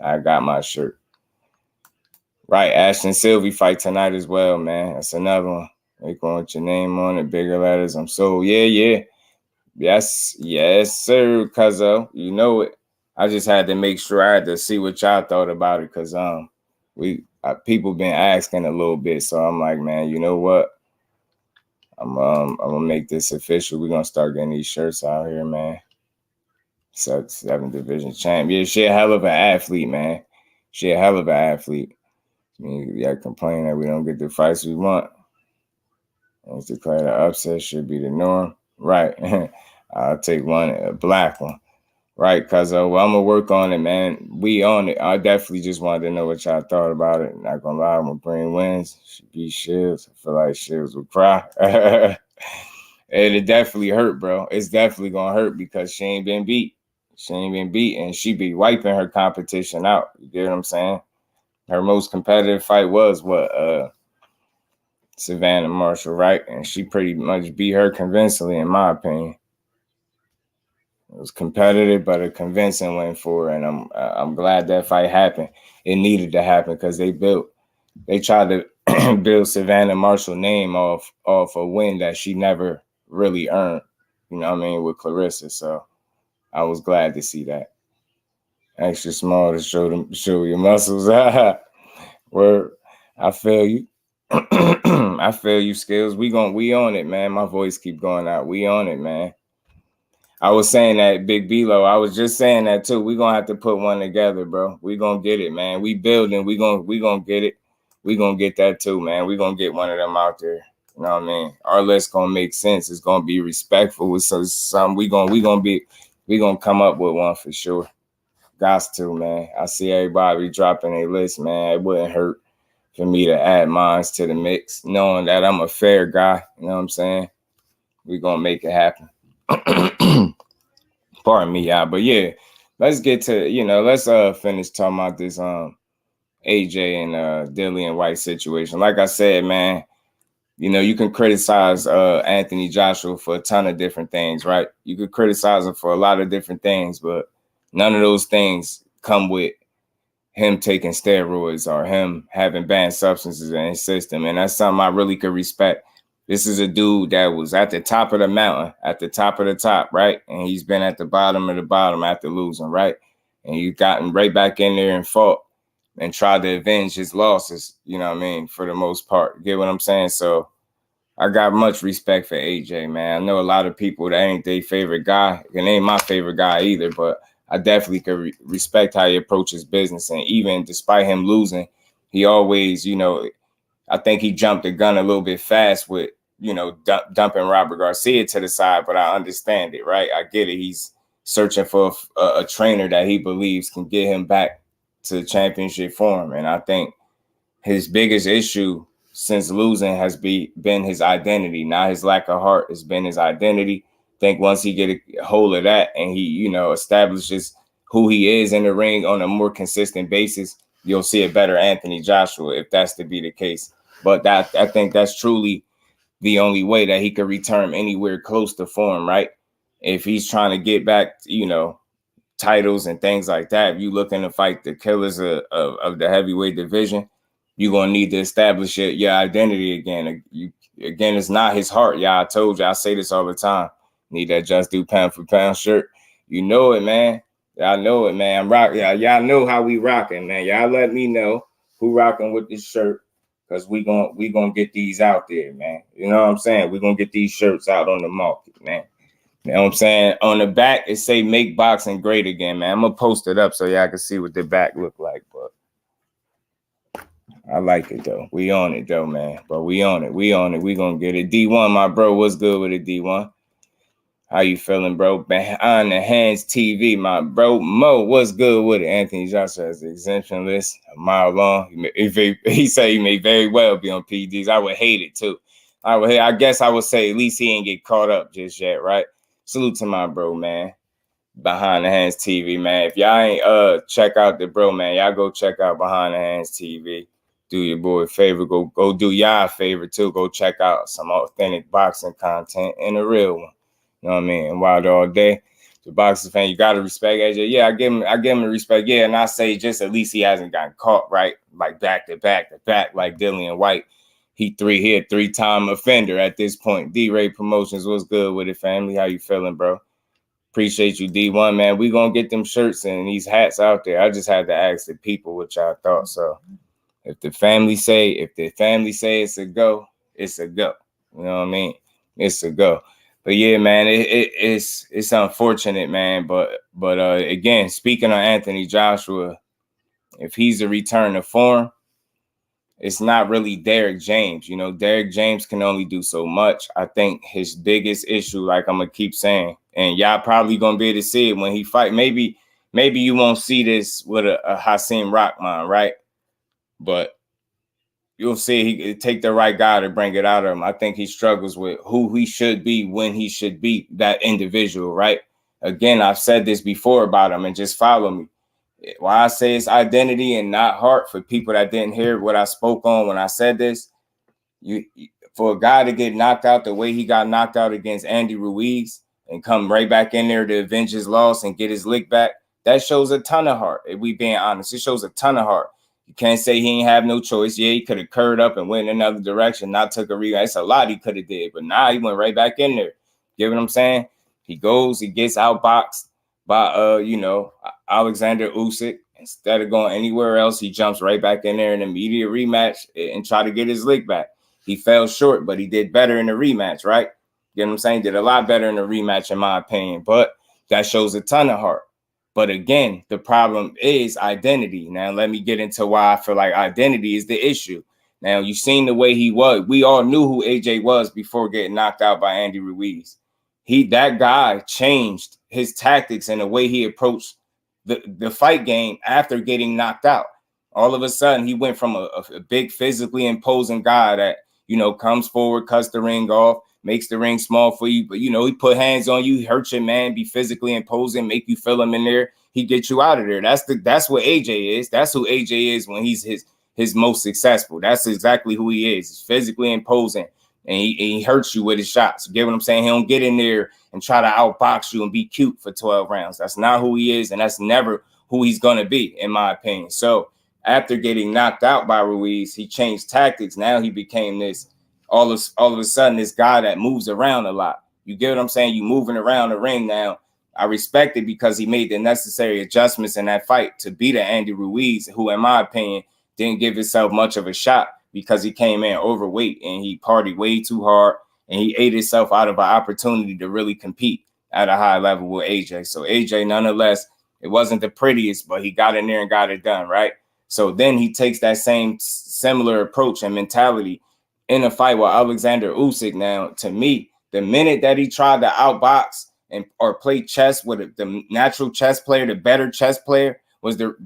S4: I got my shirt. Right, Ashton Sylvie fight tonight as well, man. That's another one. They going with your name on it, bigger letters. I'm so, yeah. Yes, sir, cuzzo. You know it. I just had to make sure I had to see what y'all thought about it, because people been asking a little bit. So I'm like, man, you know what? I'm gonna make this official. We're gonna start getting these shirts out here, man. 7th division champ. Yeah, she a hell of an athlete, man. She a hell of an athlete. I mean, yeah, complain that we don't get the fights we want. Let's declare the upset should be the norm. Right. I'll take one, a black one. Right, cuz well, I'm gonna work on it, man. We on it. I definitely just wanted to know what y'all thought about it. Not gonna lie, when Green wins, she beat Shields. I feel like Shields will cry. It definitely hurt, bro. It's definitely gonna hurt because she ain't been beat. She ain't been beat, and she be wiping her competition out. You get what I'm saying? Her most competitive fight was Savannah Marshall, right? And she pretty much beat her convincingly, in my opinion. It was competitive, but a convincing win for her, and I'm glad that fight happened. It needed to happen because they tried to build Savannah Marshall's name off a win that she never really earned. You know what I mean, with Clarissa. So I was glad to see that. Extra small to show your muscles. Word, I feel you. I feel you, Skills. We on it, man. My voice keep going out. We on it, man. I was saying that, Big B-Lo. I was just saying that too. We're gonna have to put one together, bro. We gonna get it, man. We building. We gonna get it. We gonna get that too, man. We gonna get one of them out there. You know what I mean? Our list gonna make sense. It's gonna be respectful. So some we gonna come up with one for sure. Gots to, man. I see everybody dropping a list, man. It wouldn't hurt for me to add mine to the mix, knowing that I'm a fair guy. You know what I'm saying? We gonna make it happen. Pardon me, y'all. But yeah, let's get to, let's finish talking about this AJ and Dillian Whyte situation. Like I said, man, you can criticize Anthony Joshua for a ton of different things, right? You could criticize him for a lot of different things, but none of those things come with him taking steroids or him having banned substances in his system. And that's something I really could respect. This is a dude that was at the top of the mountain, at the top of the top, right? And he's been at the bottom of the bottom after losing, right? And you've gotten right back in there and fought and tried to avenge his losses, you know what I mean, for the most part. Get what I'm saying? So I got much respect for AJ, man. I know a lot of people that ain't their favorite guy. And ain't my favorite guy either, but I definitely could respect how he approaches business. And even despite him losing, he always, I think he jumped the gun a little bit fast with, dumping Robert Garcia to the side, but I understand it, right? I get it. He's searching for a trainer that he believes can get him back to championship form. And I think his biggest issue since losing has been his identity, not his lack of heart. It's been his identity. I think once he get a hold of that and he, establishes who he is in the ring on a more consistent basis, you'll see a better Anthony Joshua if that's to be the case. But I think that's truly the only way that he could return anywhere close to form, right? If he's trying to get back, titles and things like that, if you looking to fight the killers of the heavyweight division, you're going to need to establish your identity again. Again, it's not his heart. Yeah, I told you, I say this all the time. Need that Just Do pound for pound shirt. You know it, man. Y'all know it, man. I'm rocking. Y'all know how we rocking, man. Y'all let me know who rocking with this shirt. Because we gonna get these out there, man. You know what I'm saying? We're gonna get these shirts out on the market, man. You know what I'm saying? On the back, it say "Make Boxing Great Again," man. I'm gonna post it up so y'all can see what the back look like. But I like it though. We on it though, man. But we on it. We gonna get it. D1, my bro, what's good with it, D1? How you feeling, bro? Behind the Hands TV, my bro. Mo, what's good with it? Anthony Joshua has the exemption list a mile long. He said he may very well be on PDs. I would hate it too. I guess I would say at least he ain't get caught up just yet, right? Salute to my bro, man. Behind the Hands TV, man. If y'all ain't check out the bro, man, y'all go check out Behind the Hands TV. Do your boy a favor. Go do y'all a favor too. Go check out some authentic boxing content and a real one. You know what I mean? And Wild All Day. The boxing fan, you gotta respect AJ. Yeah, I give him the respect. Yeah, and I say just at least he hasn't gotten caught, right? Like back to back like Dillian Whyte. He a 3-time offender at this point. D-Ray Promotions, what's good with it, family? How you feeling, bro? Appreciate you, D1, man. We gonna get them shirts and these hats out there. I just had to ask the people what y'all thought. So if the family say it's a go, it's a go. You know what I mean? It's a go. But yeah, man, it's unfortunate, man. But again, speaking of Anthony Joshua, if he's a return to form, it's not really Derrick James. You know, Derrick James can only do so much. I think his biggest issue, like I'm gonna keep saying, and y'all probably gonna be able to see it when he fight. Maybe you won't see this with a Hasim Rahman, right? But you'll see he take the right guy to bring it out of him. I think he struggles with who he should be when he should be that individual, right? Again, I've said this before about him, and just follow me. Why I say it's identity and not heart, for people that didn't hear what I spoke on when I said this, for a guy to get knocked out the way he got knocked out against Andy Ruiz and come right back in there to avenge his loss and get his lick back, that shows a ton of heart. If we being honest, it shows a ton of heart. You can't say he ain't have no choice. Yeah, he could have curved up and went in another direction, not took a rebound. It's a lot he could have did, but nah, he went right back in there. You know what I'm saying? He gets outboxed by Alexander Usyk. Instead of going anywhere else, he jumps right back in there in an immediate rematch and try to get his lick back. He fell short, but he did better in the rematch, right? You know what I'm saying? Did a lot better in the rematch, in my opinion. But that shows a ton of heart. But again, the problem is identity. Now, let me get into why I feel like identity is the issue. Now, you've seen the way he was. We all knew who AJ was before getting knocked out by Andy Ruiz. That guy changed his tactics and the way he approached the fight game after getting knocked out. All of a sudden, he went from a big physically imposing guy that, comes forward, cuts the ring off, makes the ring small for you. But, he put hands on you, hurt your man, be physically imposing, make you feel him in there. He get you out of there. That's what AJ is. That's who AJ is when he's his most successful. That's exactly who he is. He's physically imposing, and he hurts you with his shots. You get what I'm saying? He don't get in there and try to outbox you and be cute for 12 rounds. That's not who he is, and that's never who he's going to be, in my opinion. So after getting knocked out by Ruiz, he changed tactics. Now he became this, all of a sudden, this guy that moves around a lot. You get what I'm saying? You moving around the ring now. I respect it because he made the necessary adjustments in that fight to beat Andy Ruiz, who, in my opinion, didn't give himself much of a shot because he came in overweight and he partied way too hard and he ate himself out of an opportunity to really compete at a high level with AJ. So AJ, nonetheless, it wasn't the prettiest, but he got in there and got it done, right? So then he takes that same similar approach and mentality in a fight with Alexander Usyk. Now, to me, the minute that he tried to outbox or play chess with the natural chess player, the better chess player, was the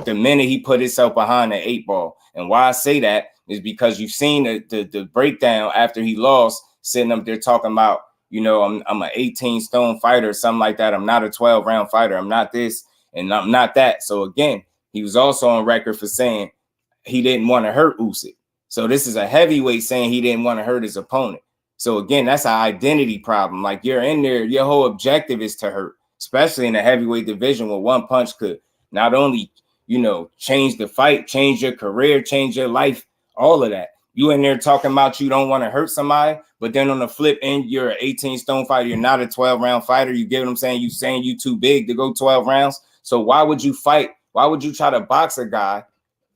S4: minute he put himself behind the 8 ball. And why I say that is because you've seen the breakdown after he lost, sitting up there talking about, I'm an 18 stone fighter, something like that. I'm not a 12-round fighter. I'm not this and I'm not that. So again, he was also on record for saying he didn't want to hurt Usyk. So this is a heavyweight saying he didn't want to hurt his opponent. So again, that's an identity problem. Like, you're in there, your whole objective is to hurt, especially in the heavyweight division where one punch could not only, change the fight, change your career, change your life, all of that. You in there talking about you don't want to hurt somebody, but then on the flip end, you're an 18 stone fighter. You're not a 12-round fighter. You get what I'm saying? You saying you too big to go 12 rounds. So why would you fight? Why would you try to box a guy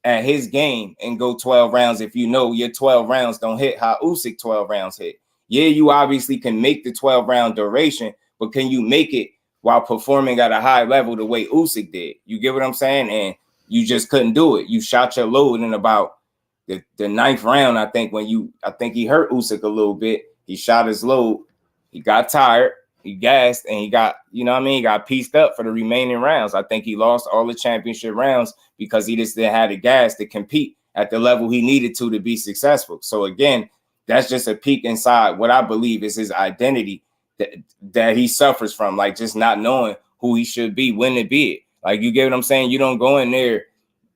S4: at his game and go 12 rounds if you know your 12 rounds don't hit how Usyk 12 rounds hit? Yeah, you obviously can make the 12-round duration, but can you make it while performing at a high level the way Usyk did? You get what I'm saying? And you just couldn't do it. You shot your load in about the 9th round. I think he hurt Usyk a little bit. He shot his load. He got tired. He gassed, and he got, he got pieced up for the remaining rounds. I think he lost all the championship rounds because he just didn't have the gas to compete at the level he needed to be successful. So again, that's just a peek inside what I believe is his identity that he suffers from, like just not knowing who he should be when to be it. Like, you get what I'm saying? You don't go in there.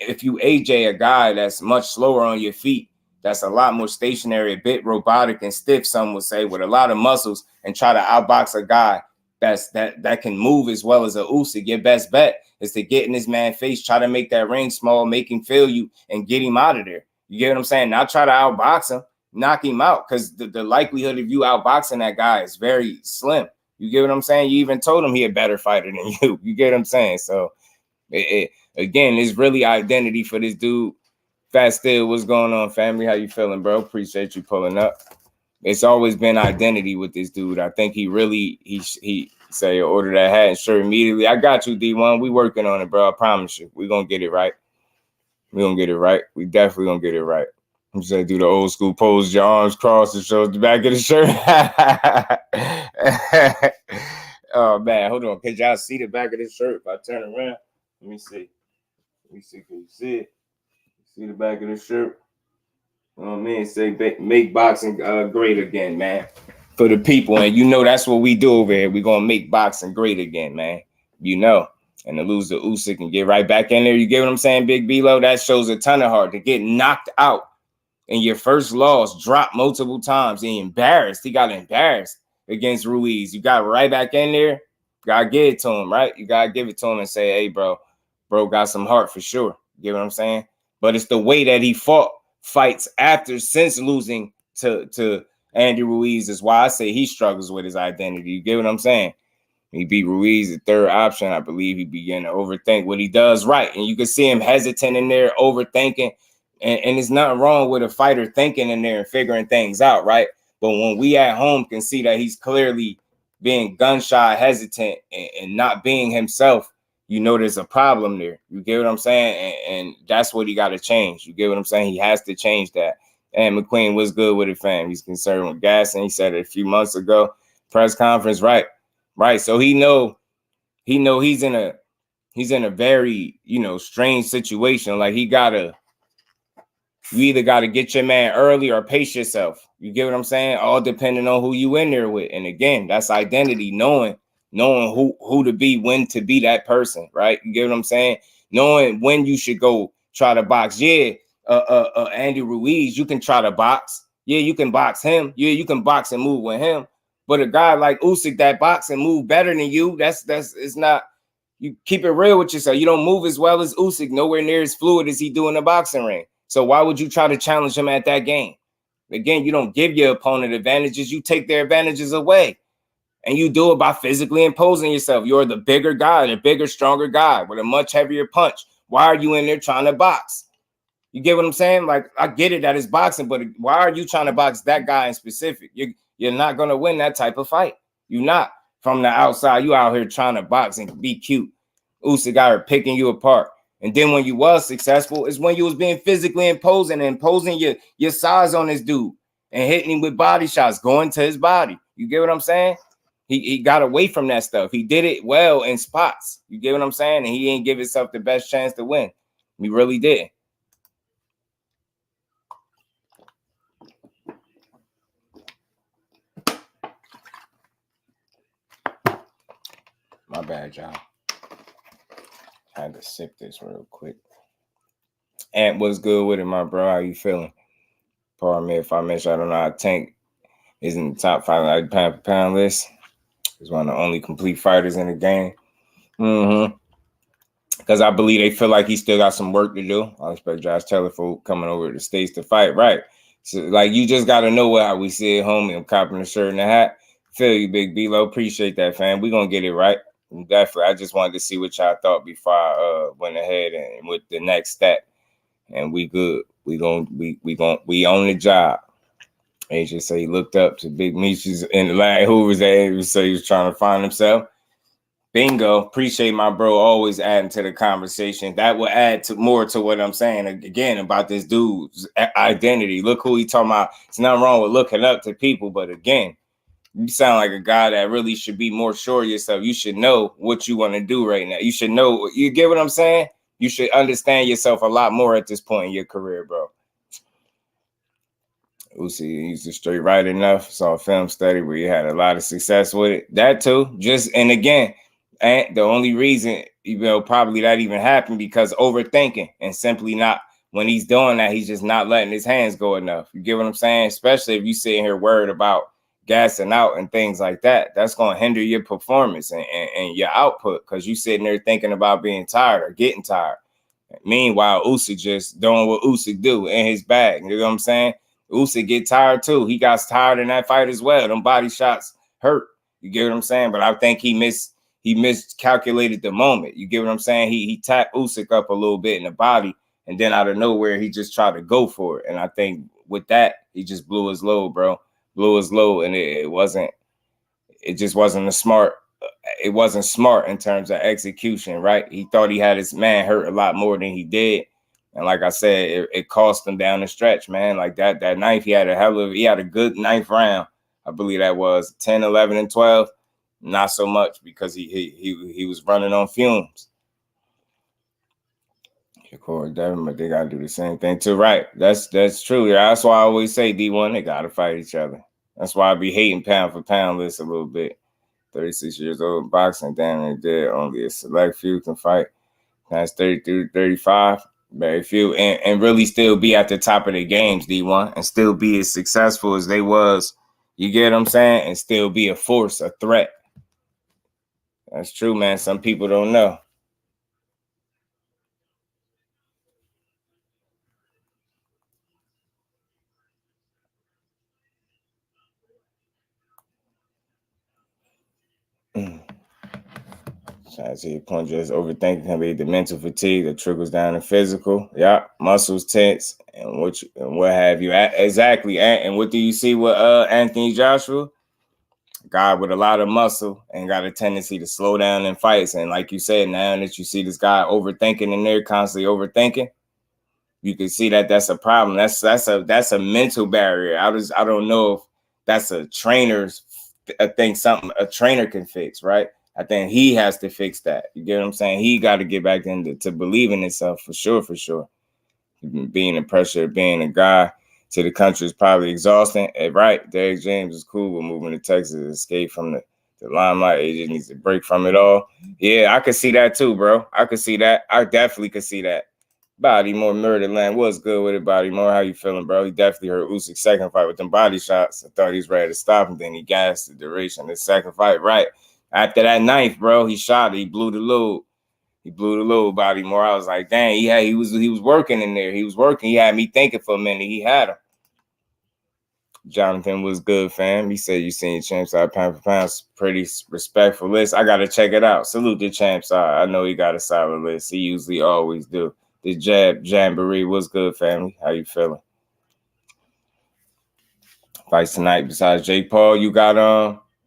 S4: If you AJ a guy that's much slower on your feet, that's a lot more stationary, a bit robotic and stiff, some would say, with a lot of muscles, and try to outbox a guy that can move as well as a Usyk, your best bet is to get in this man's face, try to make that ring small, make him feel you, and get him out of there. You get what I'm saying? Not try to outbox him, knock him out, because the likelihood of you outboxing that guy is very slim. You get what I'm saying? You even told him he a better fighter than you. You get what I'm saying? So, again, it's really identity for this dude. Fat Still, what's going on, family? How you feeling, bro? Appreciate you pulling up. It's always been identity with this dude. I think he say order that hat and shirt immediately. I got you, D1. We working on it, bro. I promise you. We're gonna get it right. We're gonna get it right. We definitely gonna get it right. I'm just gonna do the old school pose, your arms crossed and show the back of the shirt. Oh man, hold on. Can y'all see the back of this shirt if I turn around? Let me see. Can you see it? See the back of the shirt? Oh man, say make boxing great again, man. For the people, and you know that's what we do over here. We're gonna make boxing great again, man. You know, and to lose the Usyk and get right back in there. You get what I'm saying, Big B-Lo? That shows a ton of heart. To get knocked out in your first loss, dropped multiple times, and embarrassed. He got embarrassed against Ruiz. You got right back in there. Gotta give it to him, right? You gotta give it to him and say, hey, bro got some heart for sure. You get what I'm saying? But it's the way that he fights after, since losing to Andy Ruiz, is why I say he struggles with his identity. You get what I'm saying? He beat Ruiz, the third option. I believe he began to overthink what he does right. And you can see him hesitant in there, overthinking. And there's nothing wrong with a fighter thinking in there and figuring things out, right? But when we at home can see that he's clearly being gun-shy, hesitant, and not being himself, you know there's a problem there. You get what I'm saying? And that's what he got to change. You get what I'm saying? He has to change that. And McQueen was good with it, fam. He's concerned with gas, and he said it a few months ago, press conference, right? So he he's in a very, strange situation. Like, you either got to get your man early or pace yourself. You get what I'm saying? All depending on who you in there with. And again, that's identity, knowing who to be, when to be that person, right? You get what I'm saying? Knowing when you should go try to box. Yeah, Andy Ruiz, you can try to box. Yeah, you can box him. Yeah, you can box and move with him. But a guy like Usyk that box and move better than you, it's not. You keep it real with yourself. You don't move as well as Usyk, nowhere near as fluid as he do in the boxing ring. So why would you try to challenge him at that game? Again, you don't give your opponent advantages. You take their advantages away. And you do it by physically imposing yourself. You're the bigger guy, the bigger, stronger guy with a much heavier punch. Why are you in there trying to box? You get what I'm saying? Like, I get it that it's boxing, but why are you trying to box that guy in specific? You're not going to win that type of fight. You're not. From the outside, you out here trying to box and be cute. Usyk out here picking you apart. And then when you was successful is when you was being physically imposing your size on this dude and hitting him with body shots, going to his body. You get what I'm saying? He got away from that stuff. He did it well in spots. You get what I'm saying? And he didn't give himself the best chance to win. He really did. My bad, y'all. I had to sip this real quick. Ant, what's good with it, my bro? How you feeling? Pardon me if I mention, I don't know how Tank is in the top 5 pound per pound list. He's one of the only complete fighters in the game. Because I believe they feel like he still got some work to do. I expect Josh Taylor for coming over to the States to fight, right? So, like, you just got to know how we see it, homie. I'm copping the shirt and the hat. Feel you, Big B-Lo. Appreciate that, fam. We're going to get it right. Definitely. I just wanted to see what y'all thought before I went ahead and with the next step. And we good. We own the job. AJ said he looked up to Big Meech's in the line. Who was that? So he was trying to find himself. Bingo. Appreciate my bro always adding to the conversation. That will add to more to what I'm saying again about this dude's identity. Look who he talking about. It's nothing wrong with looking up to people, but again, you sound like a guy that really should be more sure of yourself. You should know what you want to do right now. You should know. You get what I'm saying? You should understand yourself a lot more at this point in your career, bro. Usyk, he's a straight right enough. Saw a film study where you had a lot of success with it. That too. And again, And the only reason, probably that even happened because overthinking and simply not, when he's doing that, he's just not letting his hands go enough. You get what I'm saying? Especially if you sitting here worried about gassing out and things like that. That's going to hinder your performance and your output because you sitting there thinking about being tired or getting tired. Meanwhile, Usyk just doing what Usyk do in his bag. You know what I'm saying? Usyk get tired too. He got tired in that fight as well. Them body shots hurt. You get what I'm saying? But I think he miscalculated the moment. You get what I'm saying? He tapped Usyk up a little bit in the body, and then out of nowhere, he just tried to go for it. And I think with that, he just blew his load, bro. Blew his load, and it just wasn't smart in terms of execution, right? He thought he had his man hurt a lot more than he did. And like I said, it cost him down the stretch, man. Like that ninth, he had a good ninth round. I believe that was 10, 11, and 12. Not so much because he was running on fumes. Corey Devin, but they gotta do the same thing too, right? That's true. That's why I always say D1, they gotta fight each other. That's why I be hating pound for pound lists a little bit. 36 years old in boxing, damn near dead. Only a select few can fight. That's 33 to 35. Very few, and really still be at the top of their games, D1, and still be as successful as they was. You get what I'm saying? And still be a force, a threat. That's true, man. Some people don't know. I see your point. Just overthinking can be the mental fatigue that trickles down to physical. Yeah, muscles tense and what have you. Exactly. And what do you see with Anthony Joshua? Guy with a lot of muscle and got a tendency to slow down in fights. And like you said, now that you see this guy overthinking in there, constantly overthinking, you can see that that's a problem. That's a mental barrier. I don't know if that's a trainer's thing, something a trainer can fix, right? I think he has to fix that. You get what I'm saying? He got to get back into believing himself for sure. Being the pressure of being a guy to the country is probably exhausting. Right, Derek James is cool with moving to Texas, escape from the limelight. He just needs to break from it all. Yeah, I could see that too, bro. I could see that. I definitely could see that. Bodymore Murderland, what's good with it, Bodymore? How you feeling, bro? He definitely hurt Usyk's second fight with them body shots. I thought he was ready to stop him, then he gassed the duration of the second fight. Right. After that ninth, bro, he shot it. He blew the load. Bodymore. I was like, dang, he was working in there. He was working. He had me thinking for a minute. He had him. Jonathan was good, fam. He said you seen Champ side pound for pound. Pretty respectful list. I gotta check it out. Salute the Champ side. I know he got a solid list. He usually always do. The Jamboree was good, family. How you feeling? Fights tonight besides Jake Paul, you got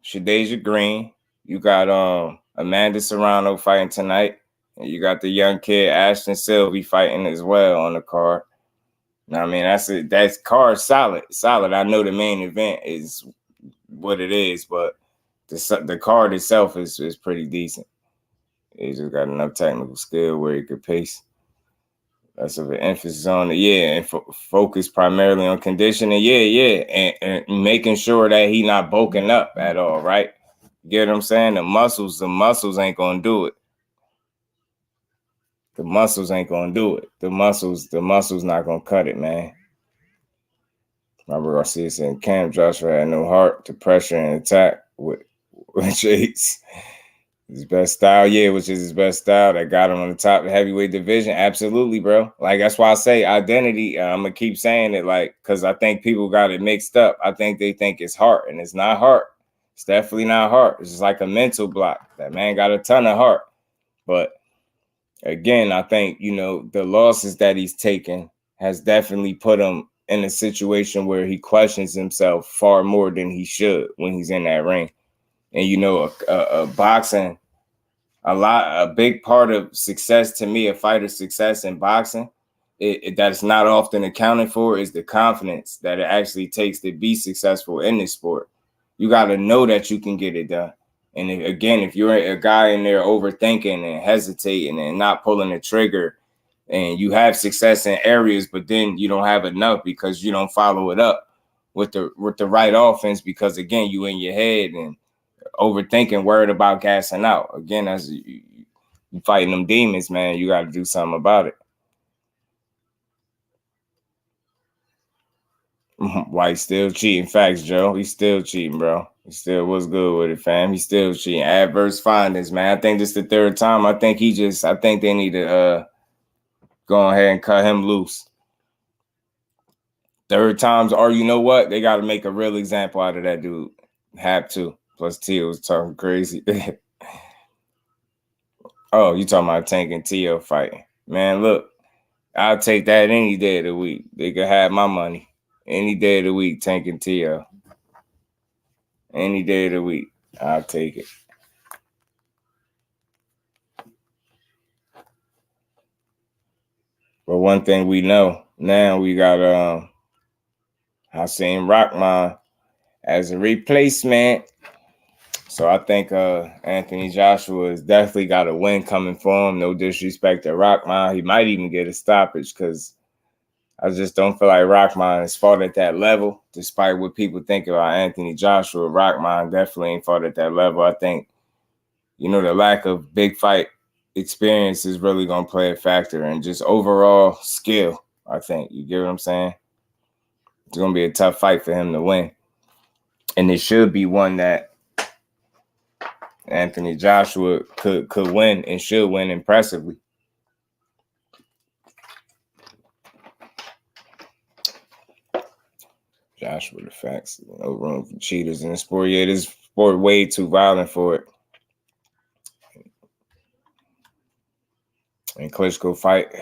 S4: Shadeja Green. You got Amanda Serrano fighting tonight. And you got the young kid Ashton Sylvie fighting as well on the card. I mean, that's card solid. I know the main event is what it is, but the card itself is pretty decent. He just got enough technical skill where he could pace. That's of an emphasis on it, and focus primarily on conditioning, and making sure that he not bulking up at all, right? You get what I'm saying? The muscles ain't gonna do it. The muscles ain't gonna do it. The muscles not gonna cut it, man. Robert Garcia said, Cam Joshua had no heart to pressure and attack with Chase. His best style, which is his best style that got him on the top of the heavyweight division. Absolutely, bro. Like, that's why I say identity. I'm going to keep saying it, like, because I think people got it mixed up. I think they think it's heart, and it's not heart. It's definitely not heart. It's just like a mental block. That man got a ton of heart. But, again, I think, the losses that he's taken has definitely put him in a situation where he questions himself far more than he should when he's in that ring. And, boxing, a big part of success to me, a fighter's success in boxing, that's not often accounted for, is the confidence that it actually takes to be successful in this sport. You got to know that you can get it done. And if you're a guy in there overthinking and hesitating and not pulling the trigger, and you have success in areas, but then you don't have enough because you don't follow it up with the right offense, because again, you in your head and overthinking, worried about gassing out. Again, as you fighting them demons, man, you got to do something about it. White still cheating. Facts, Joe. He's still cheating, bro. He still was good with it, fam. He's still cheating. Adverse findings, man. I think this is the third time. I think they need to go ahead and cut him loose. Third times, or you know what? They got to make a real example out of that dude. Have to. Plus Tio was talking crazy. Oh, you talking about Tank and Tio fighting. Man, look, I'll take that any day of the week. They could have my money. Any day of the week, Tank and Tio. Any day of the week, I'll take it. But one thing we know, now we got Hussein Rahman as a replacement. So I think Anthony Joshua has definitely got a win coming for him. No disrespect to Rahman. He might even get a stoppage because I just don't feel like Rahman has fought at that level. Despite what people think about Anthony Joshua, Rahman definitely ain't fought at that level. I think, the lack of big fight experience is really going to play a factor, and just overall skill, I think. You get what I'm saying? It's going to be a tough fight for him to win. And it should be one that Anthony Joshua could win and should win impressively. Joshua, the facts. No room for cheaters in the sport. Yeah, this sport way too violent for it. And Klitschko fight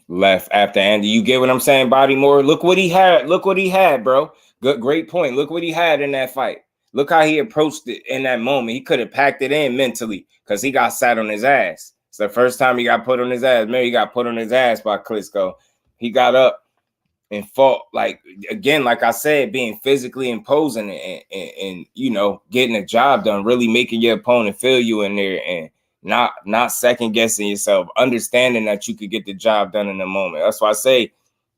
S4: left after Andy. You get what I'm saying, Bodymore? Look what he had. Look what he had, bro. Great point. Look what he had in that fight. Look how he approached it in that moment. He could have packed it in mentally because he got sat on his ass. It's the first time he got put on his ass. Maybe he got put on his ass by Klitschko. He got up and fought, like I said, being physically imposing and getting a job done, really making your opponent feel you in there and not second guessing yourself, understanding that you could get the job done in the moment. That's why I say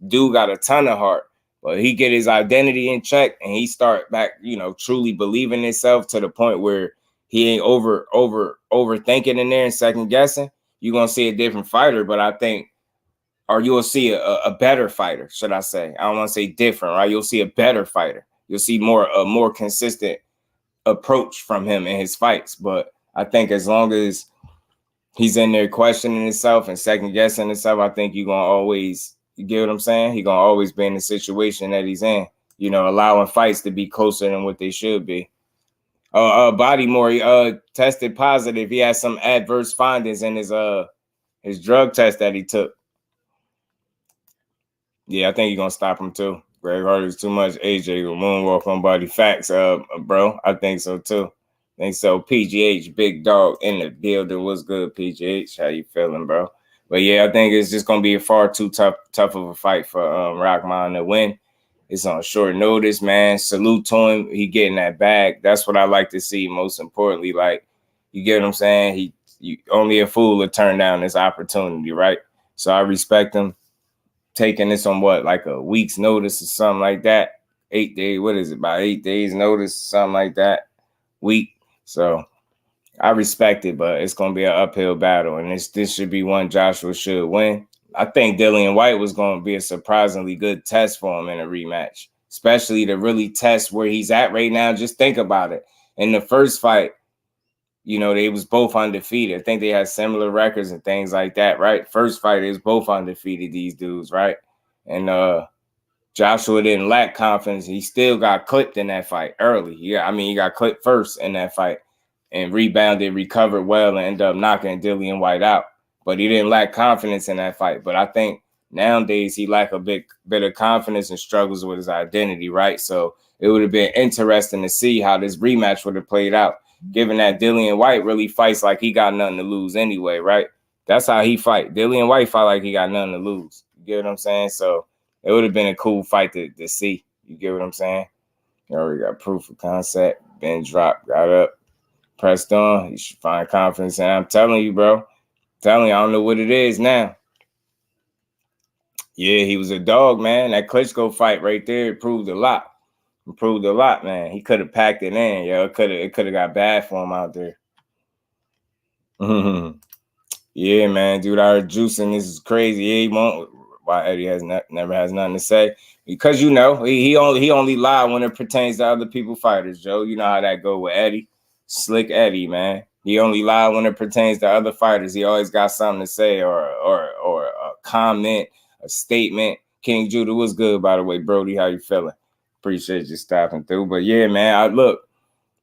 S4: dude got a ton of heart, but he get his identity in check and he start back, truly believing himself to the point where he ain't overthinking in there and second guessing. You're going to see a different fighter, but I think, or you'll see a better fighter, should I say. I don't want to say different, right? You'll see a better fighter. You'll see a more consistent approach from him in his fights. But I think as long as he's in there questioning himself and second guessing himself, I think you're going to always, you get what I'm saying? He's going to always be in the situation that he's in, allowing fights to be closer than what they should be. Bodymore tested positive. He had some adverse findings in his drug test that he took. Yeah, I think you're going to stop him too. Greg Hardy's too much. AJ will moonwalk on body. Facts, bro. I think so too. I think so. PGH, big dog in the building. What's good, PGH? How you feeling, bro? But yeah, I think it's just going to be a far too tough of a fight for Rahman to win. It's on short notice, man. Salute to him. He getting that bag. That's what I like to see most importantly. Like, you get what I'm saying? Only a fool would turn down this opportunity, right? So I respect him. Taking this on like a week's notice or something like that. 8 days, what is it? About 8 days notice, something like that. Week. So I respect it, but it's going to be an uphill battle. And this should be one Joshua should win. I think Dillian Whyte was going to be a surprisingly good test for him in a rematch, especially to really test where he's at right now. Just think about it. In the first fight, they was both undefeated. I think they had similar records and things like that, right? First fight, they was both undefeated, these dudes, right? And Joshua didn't lack confidence. He still got clipped in that fight early. Yeah, he got clipped first in that fight and rebounded, recovered well, and ended up knocking Dillian Whyte out. But he didn't lack confidence in that fight. But I think nowadays he lack a bit of confidence and struggles with his identity, right? So it would have been interesting to see how this rematch would have played out, given that Dillian Whyte really fights like he got nothing to lose anyway, right? That's how he fight. Dillian Whyte fight like he got nothing to lose. You get what I'm saying? So it would have been a cool fight to see. You get what I'm saying? You already got proof of concept. Been dropped, got up, pressed on. You should find confidence. And I'm telling you, bro. I don't know what it is now. Yeah, he was a dog, man. That Klitschko fight right there proved a lot. Improved a lot, man. He could have packed it in, yo. It could have got bad for him out there. Yeah, man, dude. I heard juicing. This is crazy. Yeah, he won't. Why Eddie never has nothing to say? Because he only lie when it pertains to other people fighters, Joe. You know how that go with Eddie, slick Eddie, man. He only lie when it pertains to other fighters. He always got something to say or a comment, a statement. King Judah was good, by the way, Brody. How you feeling? Appreciate you stopping through. But yeah, man,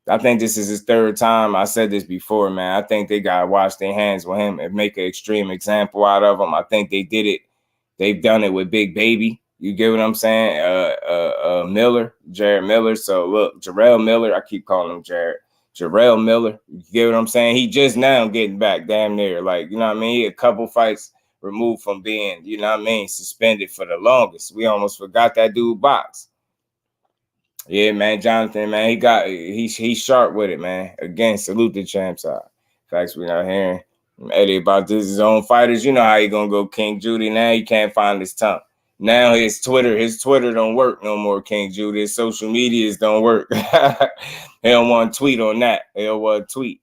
S4: I think this is his third time. I said this before, man. I think they gotta wash their hands with him and make an extreme example out of him. I think they did it. They've done it with Big Baby. You get what I'm saying? Miller, Jared Miller. So look, Jermell Miller. I keep calling him Jared. Jermell Miller. You get what I'm saying? He just now getting back, damn near. Like, you know what I mean? He a couple fights removed from being, you know what I mean, suspended for the longest. We almost forgot that dude box. Yeah, man, Jonathan, man, he's sharp with it, man. Again, salute the champ side. Facts, we're not hearing from Eddie about this, his own fighters. You know how he gonna go, King Judy. Now he can't find his tongue. Now his Twitter don't work no more, King Judy. His social medias don't work. He don't want to tweet on that. He don't want to tweet.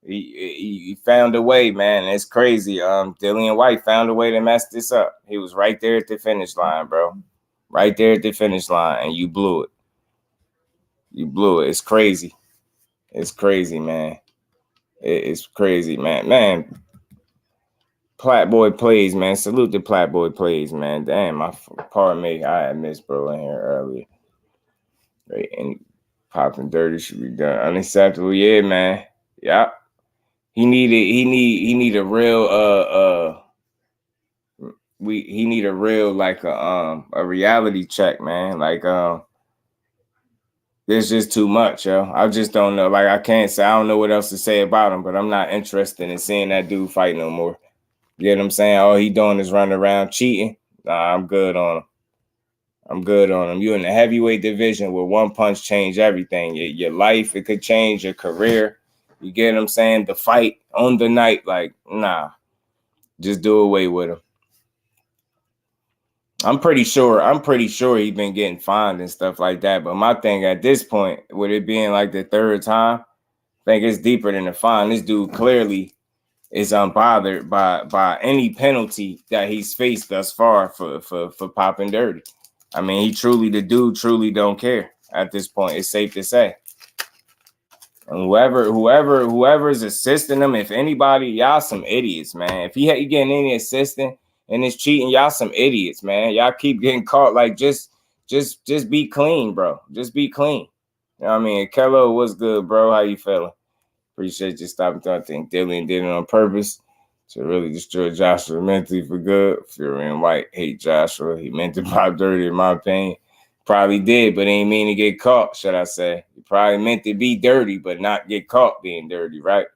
S4: He found a way, man. It's crazy. Dillian Whyte found a way to mess this up. He was right there at the finish line, bro. Right there at the finish line, and you blew it. You blew it. It's crazy. It's crazy, man. It's crazy, man. Man, Platboy plays, man. Salute the Platboy plays, man. Damn, pardon me. I had missed bro in here earlier. Right, and popping dirty should be done. Unacceptable, yeah, man. Yeah. He need a real he need a real like a reality check, man. Like there's just too much, yo. I just don't know. Like, I can't say, I don't know what else to say about him, but I'm not interested in seeing that dude fight no more. You get what I'm saying? All he doing is running around cheating. Nah, I'm good on him. I'm good on him. You in the heavyweight division where one punch change everything. Your life, it could change your career. You get what I'm saying? The fight on the night, like, nah. Just do away with him. I'm pretty sure he's been getting fined and stuff like that. But my thing at this point, with it being like the third time, I think it's deeper than the fine. This dude clearly is unbothered by any penalty that he's faced thus far for popping dirty. I mean, the dude truly don't care at this point. It's safe to say. And whoever's assisting him, if anybody, y'all some idiots, man. If he getting any assistant and it's cheating, y'all some idiots, man. Y'all keep getting caught. Like, just be clean, bro. Just be clean. You know what I mean? Kello, what's good, bro? How you feeling? Appreciate you stopping through. I think Dillian did it on purpose to really destroy Joshua mentally for good. Fury and White hate Joshua. He meant to pop dirty, in my opinion. Probably did, but ain't mean to get caught, should I say. He probably meant to be dirty, but not get caught being dirty, right?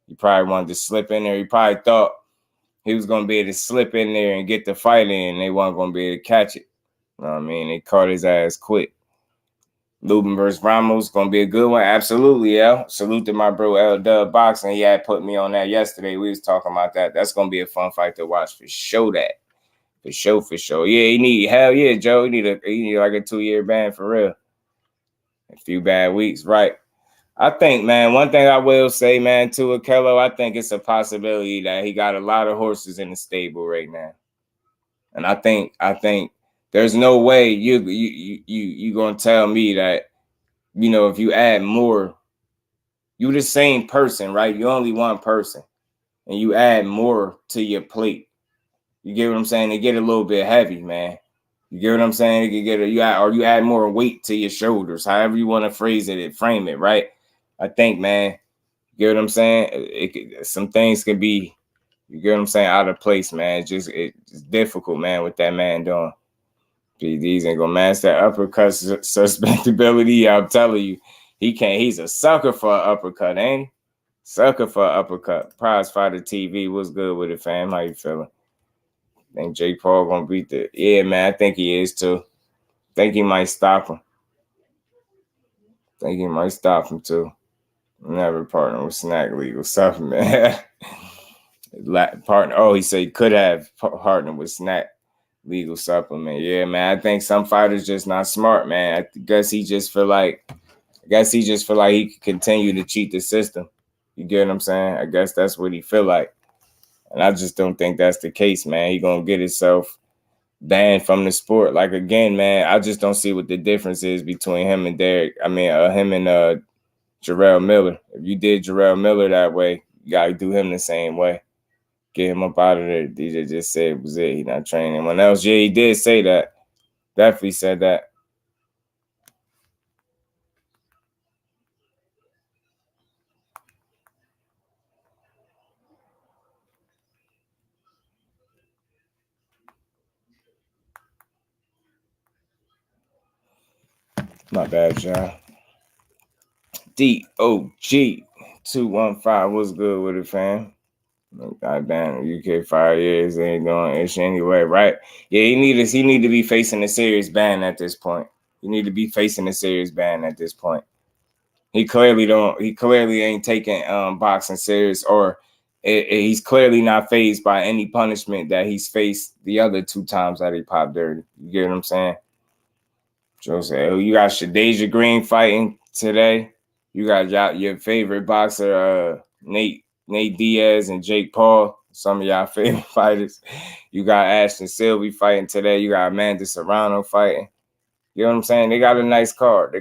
S4: He probably wanted to slip in there. He probably thought he was going to be able to slip in there and get the fight in. They weren't going to be able to catch it. You know what I mean? They caught his ass quick. Lubin versus Ramos going to be a good one. Absolutely, yeah. Salute to my bro LetsBuild. He had put me on that yesterday. We was talking about that. That's going to be a fun fight to watch for sure. For sure. Yeah, hell yeah, Joe. He need like a 2-year ban for real. A few bad weeks, right? I think, man, one thing I will say, man, to Kello, I think it's a possibility that he got a lot of horses in the stable right now. And I think there's no way you gonna tell me that, you know, if you add more, you the same person, right? You're only one person, and you add more to your plate. You get what I'm saying? They get a little bit heavy, man. You get what I'm saying? You add more weight to your shoulders, however you want to phrase it, frame it, right? I think, man, you get what I'm saying? Some things can be, you get what I'm saying, out of place, man. It's difficult, man, with that man doing. PDs ain't gonna match that uppercut suspectability. I'm telling you, he can't. He's a sucker for an uppercut, ain't he? Sucker for an uppercut. Prize Fighter TV, what's good with it, fam? How you feeling? Think Jake Paul gonna beat the? Yeah, man. I think he is too. Think he might stop him. Too. Never partner with Snack League. What's up, man? Partner. Oh, he said he could have partnered with Snack legal supplement. Yeah, man. I think some fighters just not smart, man. I guess he just feel like he could continue to cheat the system. You get what I'm saying? I guess that's what he feel like. And I just don't think that's the case, man. He gonna get himself banned from the sport. Like, again, man, I just don't see what the difference is between him and him and Jermell Miller. If you did Jermell Miller that way, you gotta do him the same way. Get him up out of there. DJ just said it was it. He not training anyone else. Yeah, he did say that. Definitely said that. My bad, y'all. DOG215. What's good with it, fam? Goddamn, UK 5 years ain't doing ish anyway, right? Yeah, he need to be facing a serious ban at this point. He need to be facing a serious ban at this point. He clearly ain't taking boxing serious, or he's clearly not fazed by any punishment that he's faced the other 2 times that he popped dirty. You get what I'm saying? Joe said, "Oh, you got Shadeja Green fighting today. You got your favorite boxer, Nate Diaz and Jake Paul, some of y'all favorite fighters. You got Ashton Sylvie fighting today. You got Amanda Serrano fighting. You know what I'm saying? They got a nice card.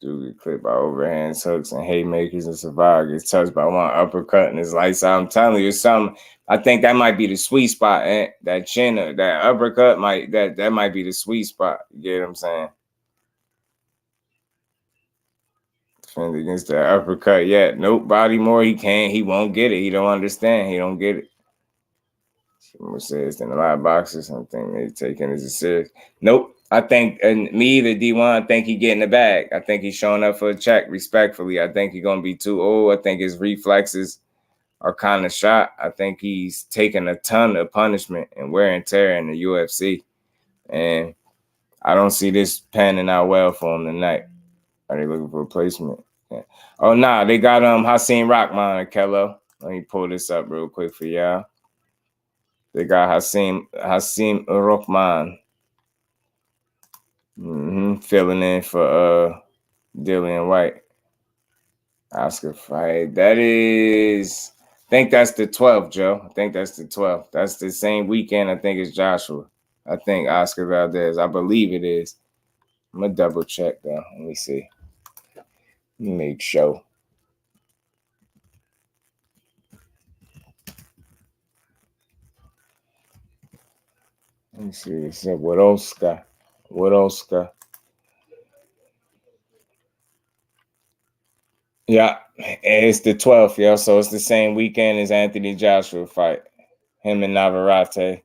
S4: Dude get clipped by overhands, hooks, and haymakers, and survivor gets touched by one uppercut and his lights out. I'm telling you, something. I think that might be the sweet spot. That chin, that uppercut that might be the sweet spot. You get what I'm saying? Defend against that uppercut yet. Nope, body more. He can't. He won't get it. He don't understand. He don't get it. Someone says in a lot of boxers, I think they're taking this as serious. Nope. I think, and me either, D1, I think he getting the bag. I think he's showing up for a check, respectfully. I think he's going to be too old. I think his reflexes are kind of shot. I think he's taking a ton of punishment and wear and tear in the UFC. And I don't see this panning out well for him tonight. Are they looking for a placement? Yeah. Oh, nah, they got Hasim Rahman and Kello. Let me pull this up real quick for y'all. They got Hasim Rahman. Filling in for Dillian Whyte. Oscar fight. That is, I think that's the 12th, Joe. I think that's the 12th. That's the same weekend. I think it's Joshua. I think Oscar Valdez. I believe it is. I'm going to double check, though. Let me see. Let me make sure. Let me see. It said with Oscar. Yeah, it's the 12th, yeah. So it's the same weekend as Anthony Joshua fight. Him and Navarrete.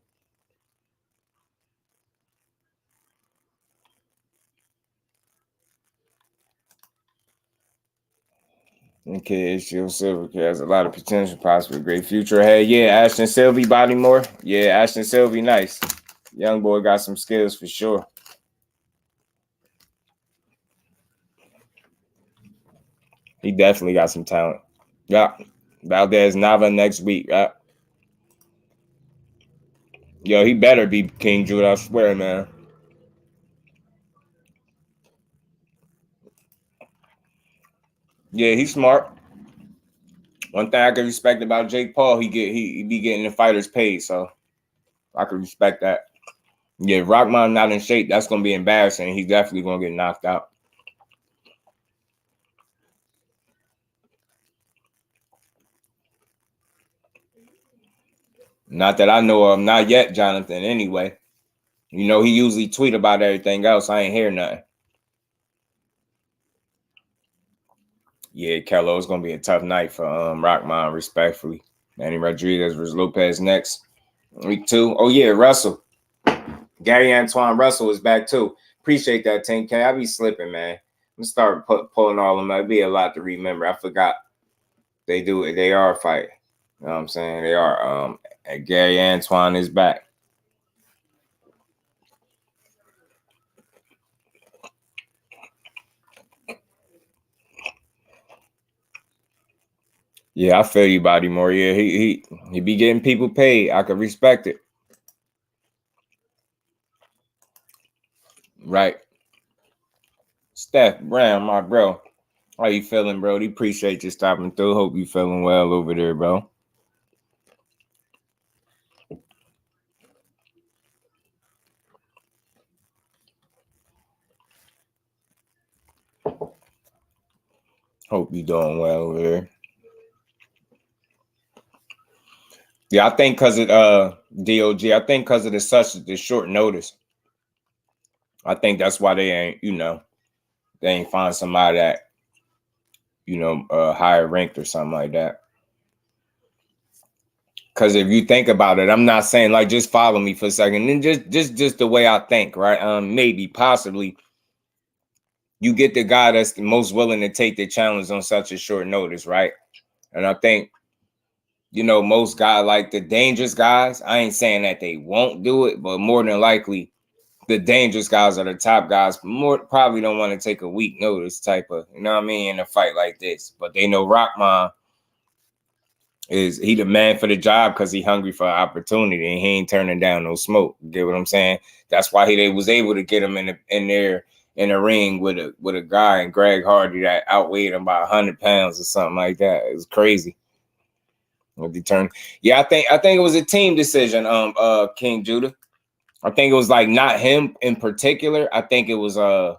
S4: Okay, Ashton Sylvie has a lot of potential, possibly great future ahead. Yeah, Ashton Sylvie, Bodymore. Yeah, Ashton Sylvie, nice. Young boy got some skills for sure. He definitely got some talent. Yeah. Valdez Nava next week. Yeah. Yo, he better be King Jude, I swear, man. Yeah, he's smart. One thing I can respect about Jake Paul, he be getting the fighters paid, so I can respect that. Yeah, Rockman not in shape, that's gonna be embarrassing. He's definitely gonna get knocked out. Not that I know of, not yet, Jonathan. Anyway, you know he usually tweet about everything else. I ain't hear nothing. Yeah, Kello, it's gonna be a tough night for Rockman, respectfully. Manny Rodriguez versus Lopez next. Week 2. Oh yeah, Russell. Gary Antoine Russell is back too. Appreciate that 10K. I be slipping, man. I'm gonna start pulling all of them. It'd be a lot to remember. I forgot they do it. They are fighting. You know what I'm saying? They are. Gary Antoine is back. Yeah, I feel you, Body More. Yeah, he be getting people paid. I could respect it. Right. Steph Brown, my bro. How you feeling, bro? Appreciate you stopping through. Hope you feeling well over there, bro. Hope you doing well over there. Yeah, I think because of DOG, I think because of the short notice. I think that's why they ain't, they ain't find somebody that, higher ranked or something like that. Because if you think about it, I'm not saying like just follow me for a second, and just the way I think, right? Maybe possibly you get the guy that's the most willing to take the challenge on such a short notice, right? And I think, most guys, like the dangerous guys, I ain't saying that they won't do it, but more than likely, the dangerous guys are the top guys. More probably don't want to take a week notice type of, in a fight like this. But they know Rockman is he the man for the job because he hungry for an opportunity and he ain't turning down no smoke. You get what I'm saying? That's why they was able to get him in there in a ring with a guy and Greg Hardy that outweighed him by 100 pounds or something like that. It was crazy. Yeah, I think it was a team decision. King Judah. I think it was like not him in particular. I think it was I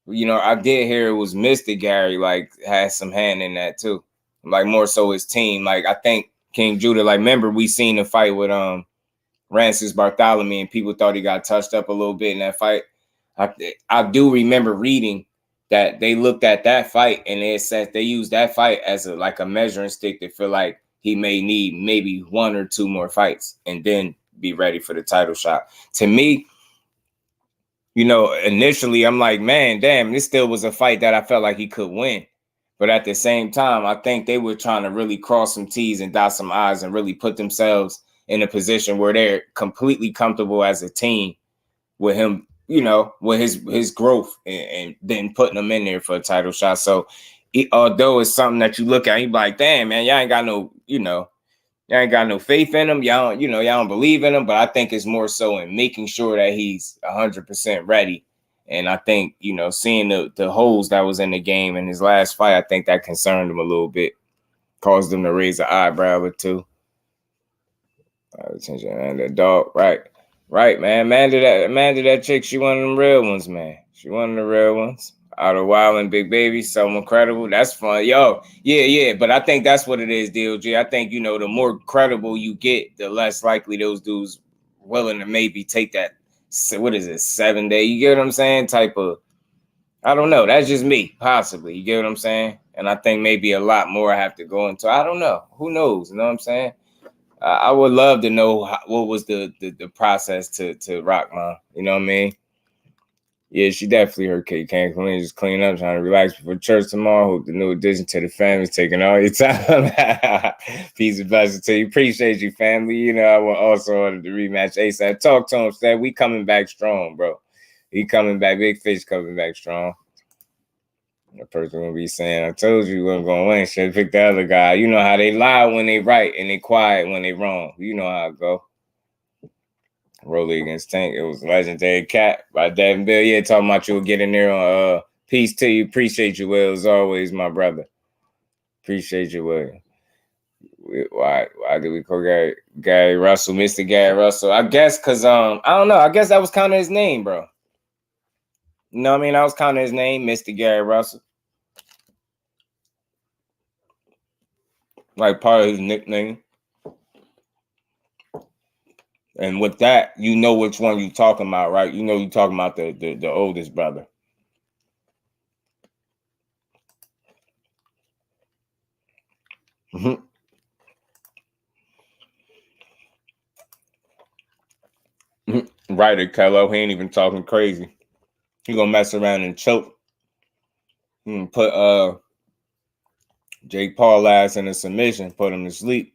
S4: did hear it was Mr. Gary like had some hand in that too. Like more so his team. Like I think King Judah, like remember we seen the fight with Rancis Bartholomew and people thought he got touched up a little bit in that fight. I do remember reading that they looked at that fight and it said they used that fight as a measuring stick to feel like he may need maybe 1 or 2 more fights and then be ready for the title shot. To me, initially I'm like, man, damn, this still was a fight that I felt like he could win. But at the same time, I think they were trying to really cross some T's and dot some I's and really put themselves in a position where they're completely comfortable as a team with him, with his growth and then putting him in there for a title shot. So although it's something that you look at, you be like, damn, man, y'all ain't got no, y'all ain't got no faith in him. Y'all don't believe in him. But I think it's more so in making sure that he's 100% ready. And I think, seeing the holes that was in the game in his last fight, I think that concerned him a little bit, caused him to raise an eyebrow or two. And the dog, right, man. Amanda, that chick, she one of them real ones, man. She one of the real ones. Out of Wild and Big Baby, so incredible. That's fun. Yo, yeah. But I think that's what it is, DOG. I think, the more credible you get, the less likely those dudes willing to maybe take that, 7 day? You get what I'm saying? Type of, I don't know. That's just me, possibly. You get what I'm saying? And I think maybe a lot more I have to go into. I don't know. Who knows? You know what I'm saying? I would love to know what was the process to rock, man. You know what I mean? Yeah, she definitely heard Kate can't clean, just clean up, trying to relax before church tomorrow. Hope the new addition to the family is taking all your time. Peace and blessings to you. Appreciate you, family. I want also order the rematch ASAP. Talk to him, said we coming back strong, bro. He coming back. Big Fish coming back strong. The person gonna be saying, I told you wasn't gonna win. Should pick the other guy. You know how they lie when they right and they quiet when they wrong. You know how it go. Rolly against Tank. It was Legendary Cat by Devin Bill. Yeah, talking about you will get in there on peace to you. Appreciate you, Will, as always, my brother. Appreciate you, Will. Why did we call Gary Russell, Mr. Gary Russell? I guess because I don't know. I guess that was kind of his name, bro. You know what I mean? That was kind of his name, Mr. Gary Russell. Like part of his nickname. And with that, you know which one you're talking about, right? You know you're talking about the oldest brother. Mm-hmm. Right, Kello. He ain't even talking crazy. He gonna mess around and choke. Put Jake Paul ass in a submission, put him to sleep.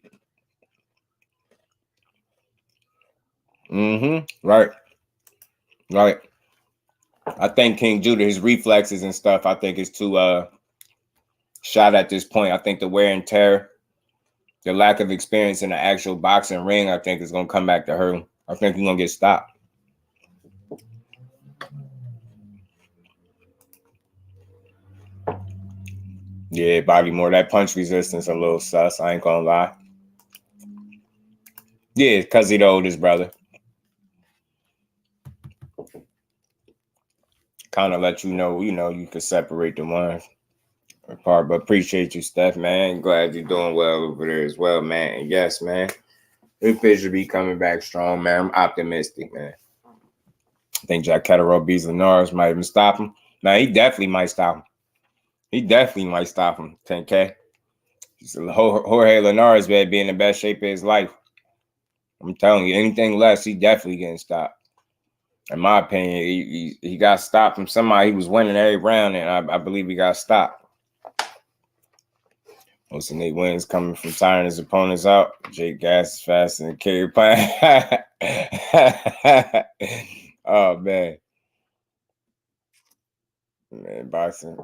S4: Right. I think King Judah, his reflexes and stuff, I think is too shot at this point. I think the wear and tear The lack of experience in the actual boxing ring, I think, is going to come back to hurt him. I think he's going to get stopped. Yeah, Bobby Moore, that punch resistance a little sus. I ain't going to lie. Yeah, because he the oldest brother. Kind of let you know, you can separate the ones apart. But appreciate you, Steph, man. Glad you're doing well over there as well, man. And yes, man. This pitch should be coming back strong, man. I'm optimistic, man. I think Jack Catterall beats Linares, might even stop him. Man, he definitely might stop him. 10K. Jorge Linares better be in the best shape of his life. I'm telling you, anything less, he definitely getting stopped. In my opinion, he got stopped from somebody. He was winning every round, and I believe he got stopped. Most of Nate wins coming from tiring his opponents out. Jake Gas is faster than Kerry Pine. Oh, man. Man, boxing,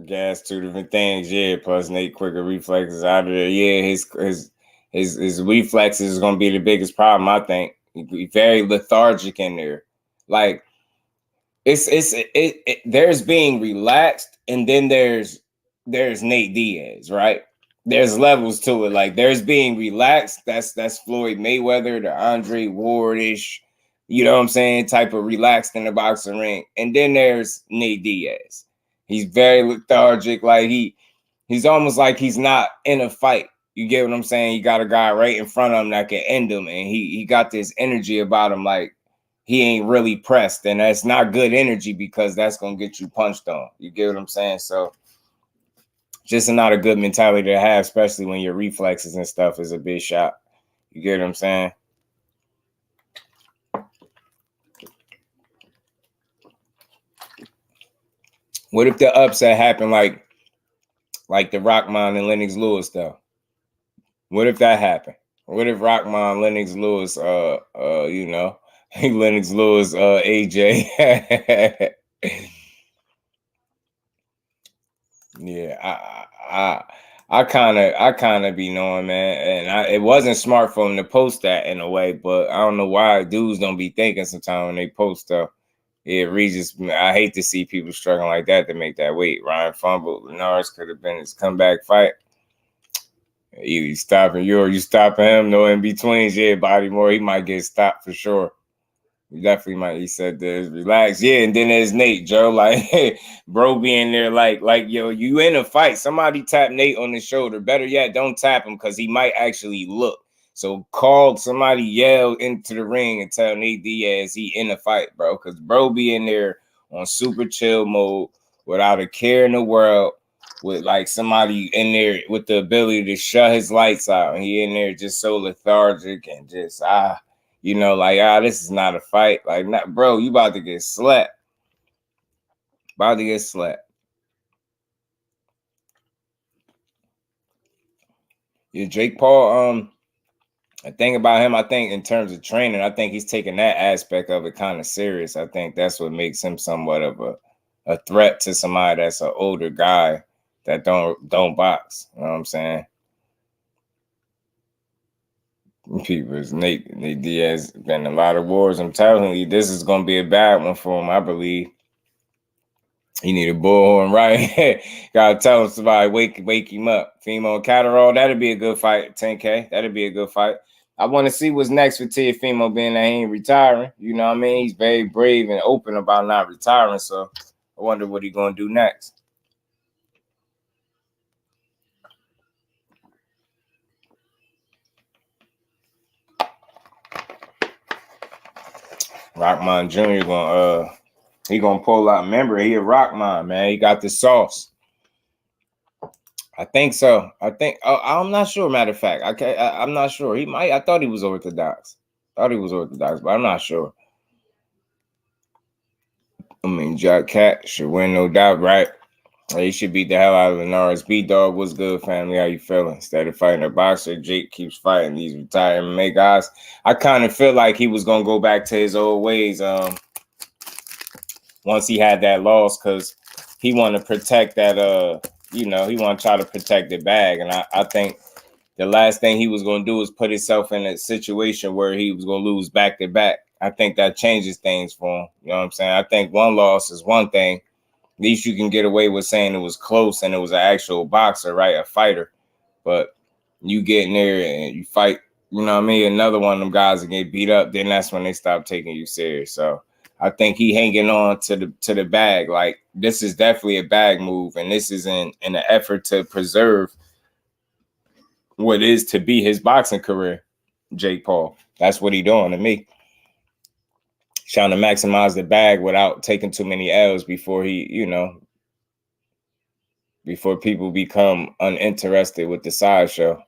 S4: Gas, two different things. Yeah, plus Nate quicker reflexes out of there. Yeah, his reflexes is going to be the biggest problem, I think. He's very lethargic in there. Like, there's being relaxed, and then there's Nate Diaz, right? There's levels to it. Like, there's being relaxed. That's Floyd Mayweather, the Andre Ward-ish, you know what I'm saying, type of relaxed in the boxing ring. And then there's Nate Diaz. He's very lethargic. Like, he's almost like he's not in a fight. You get what I'm saying? You got a guy right in front of him that can end him, and he got this energy about him, like he ain't really pressed. And that's not good energy, because that's gonna get you punched on. You get what I'm saying? So just not a good mentality to have, especially when your reflexes and stuff is a big shot. You get what I'm saying? What if the upset happened like the Rockman and Lennox Lewis, though? What if that happened? What if Rockman, Lennox Lewis, Lennox Lewis, AJ? Yeah, I kind of be knowing, man, and it wasn't smart for him to post that in a way, but I don't know why dudes don't be thinking sometimes when they post stuff. Yeah, Regis, I hate to see people struggling like that to make that weight. Ryan fumbled. Linares could have been his comeback fight. You stopping you stopping him, no in-betweens. Yeah, Body Moore, he might get stopped for sure. He definitely might. He said this, relax. Yeah, and then there's Nate, Joe. Like, hey, bro being there, like, yo, you in a fight. Somebody tap Nate on the shoulder. Better yet, don't tap him, because he might actually look. So call somebody, yell into the ring and tell Nate Diaz he in a fight, bro. Because bro be in there on super chill mode without a care in the world, with like somebody in there with the ability to shut his lights out. And he in there just so lethargic and just, this is not a fight. Like, not, bro, you about to get slapped. About to get slapped. Yeah, Jake Paul, the thing about him, I think in terms of training, I think he's taking that aspect of it kind of serious. I think that's what makes him somewhat of a threat to somebody that's an older guy that don't box. You know what I'm saying? People's Nate Diaz been in a lot of wars. I'm telling you, this is gonna be a bad one for him, I believe. He need a bullhorn, right? Gotta tell him somebody, wake him up. Fimo and Catterall, that'd be a good fight. 10K, that'd be a good fight. I want to see what's next for Teofimo, being that he ain't retiring. You know what I mean? He's very brave and open about not retiring. So I wonder what he's gonna do next. Rockman Jr. gonna pull out. Remember, he a Rockman, man. He got the sauce. I think so. I'm not sure. Matter of fact, I'm not sure. He might. I thought he was Orthodox. But I'm not sure. I mean, Jack Cat should win, no doubt, right? He should beat the hell out of Linares. B-Dog, what's good, family? How you feeling? Instead of fighting a boxer, Jake keeps fighting these retired MMA guys. I kind of feel like he was going to go back to his old ways once he had that loss, because he wanted to protect that, he want to try to protect the bag. And I think the last thing he was going to do is put himself in a situation where he was going to lose back to back. I think that changes things for him. You know what I'm saying? I think one loss is one thing. At least you can get away with saying it was close and it was an actual boxer, right? A fighter. But you get in there and you fight, you know what I mean? Another one of them guys that get beat up, then that's when they stop taking you serious. So I think he hanging on to the bag. Like, this is definitely a bag move, and this is in an effort to preserve what is to be his boxing career, Jake Paul. That's what he doing to me. Trying to maximize the bag without taking too many L's before he, you know, before people become uninterested with the sideshow.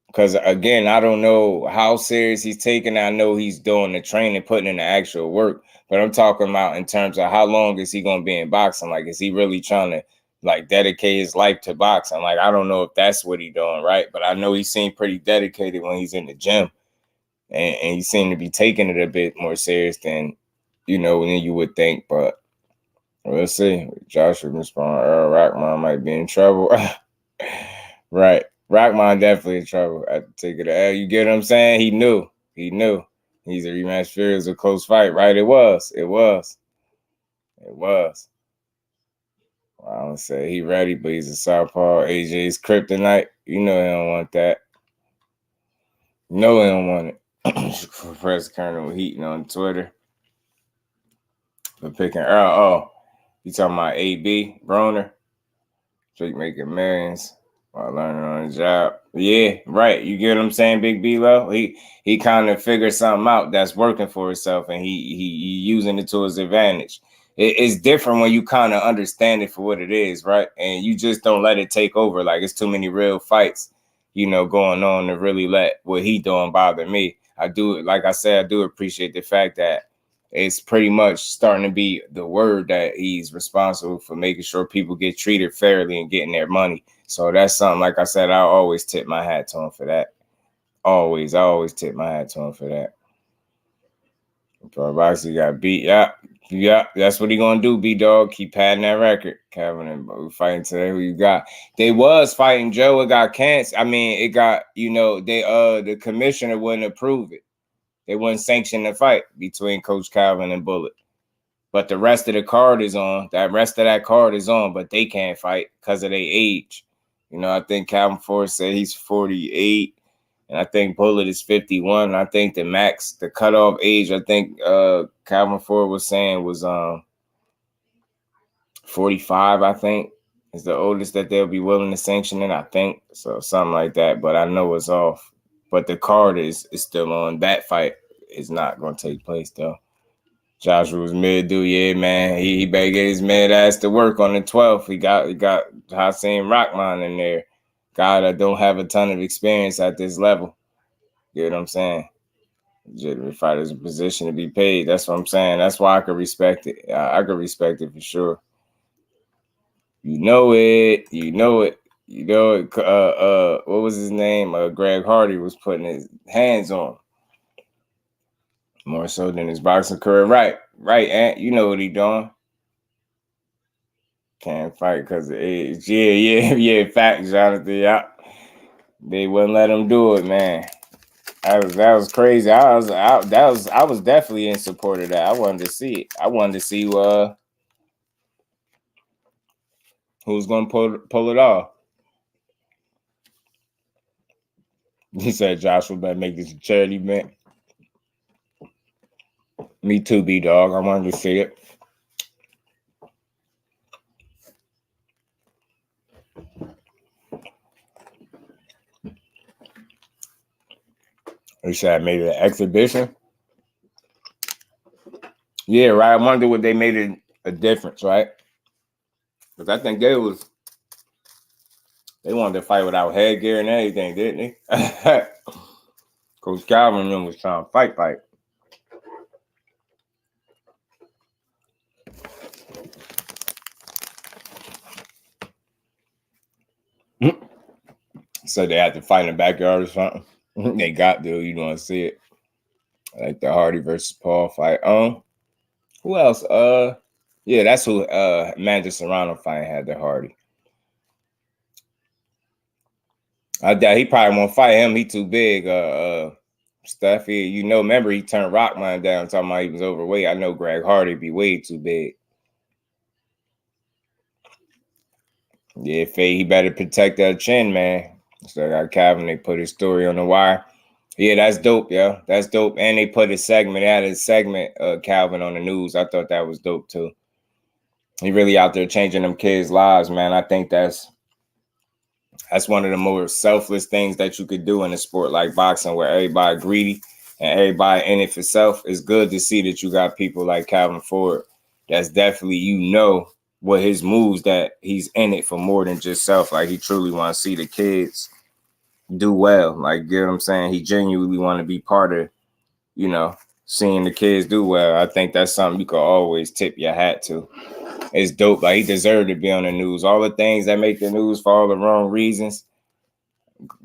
S4: Because, again, I don't know how serious he's taking. I know he's doing the training, putting in the actual work. But I'm talking about in terms of how long is he going to be in boxing? Like, is he really trying to, like, dedicate his life to boxing? Like, I don't know if that's what he's doing, right? But I know he seemed pretty dedicated when he's in the gym. And he seemed to be taking it a bit more serious than, you know, than you would think. But we'll see. Joshua respond, Rockman might be in trouble. Right. Rockman definitely in trouble at the ticket of L. You get what I'm saying? He knew. He knew. He's a rematch fear. It was a close fight, right? It was. It was. It was. Well, I don't say he ready, but he's a southpaw. AJ's kryptonite. You know he don't want that. No, he don't want it. Press Colonel Heaton on Twitter for picking Earl. Oh, you talking about AB Broner? Drake making millions while learning on the job. Yeah, right. You get what I'm saying, Big B-Lo? He kind of figured something out that's working for himself, and he using it to his advantage. It's different when you kind of understand it for what it is, right? And you just don't let it take over. Like, it's too many real fights, you know, going on to really let what he doing bother me. I do, like I said, I do appreciate the fact that it's pretty much starting to be the word that he's responsible for making sure people get treated fairly and getting their money. So that's something, like I said, I always tip my hat to him for that. Always, I always tip my hat to him for that. Boxing got beat. Yeah, that's what he gonna do, B-Dog. Keep padding that record. Kevin and fighting today. Who you got? They was fighting Joe. It got canceled. I mean, it got, you know, the commissioner wouldn't approve it. They wouldn't sanction the fight between Coach Calvin and Bullet. But the rest of the card is on. That rest of that card is on, but they can't fight because of their age. You know, I think Calvin Ford said he's 48. And I think Bullet is 51. And I think the max, the cutoff age, I think Calvin Ford was saying was 45, I think, is the oldest that they'll be willing to sanction it, I think. So something like that. But I know it's off. But the card is still on. That fight is not going to take place, though. Joshua's mid dude, yeah, man. He better get his mid ass to work on the 12th. He got Hassan Rockman in there. Guy that don't have a ton of experience at this level. You know what I'm saying? Legitimate fighter's in position to be paid. That's what I'm saying. That's why I could respect it. I could respect it for sure. You know it. You know it. You know it. What was his name? Greg Hardy was putting his hands on him. More so than his boxing career. Right, Ant. You know what he doing. Can't fight because of age. Yeah. Fact, Jonathan. Yeah. They wouldn't let him do it, man. That was crazy. I was definitely in support of that. I wanted to see it. I wanted to see who's gonna pull it off. He said Joshua better make this a charity event. Me too, B-Dog. I wanted to see it. He said I made it an exhibition. Yeah, right. I wonder what they made it a difference, right? Because I think they wanted to fight without headgear and everything, didn't they? Coach Calvin was trying to fight. So they had to fight in the backyard or something. They got to. You want to see it? Like the Hardy versus Paul fight. Who else? Yeah, that's who. Amanda Serrano fight had the Hardy. I doubt he probably won't fight him. He too big. Steph, remember he turned Rockman down talking about he was overweight. I know Greg Hardy be way too big. Yeah, Faye, he better protect that chin, man. So I got Calvin, they put his story on the wire. Yeah, that's dope, yo. That's dope. And they put a segment, Calvin on the news. I thought that was dope too. He really out there changing them kids' lives, man. I think that's one of the more selfless things that you could do in a sport like boxing, where everybody greedy and everybody in it for self. It's good to see that you got people like Calvin Ford that's definitely, what his moves, that he's in it for more than just self. Like, he truly want to see the kids do well. Like, you know what I'm saying? He genuinely want to be part of, seeing the kids do well. I think that's something you could always tip your hat to. It's dope. Like, he deserved to be on the news. All the things that make the news for all the wrong reasons.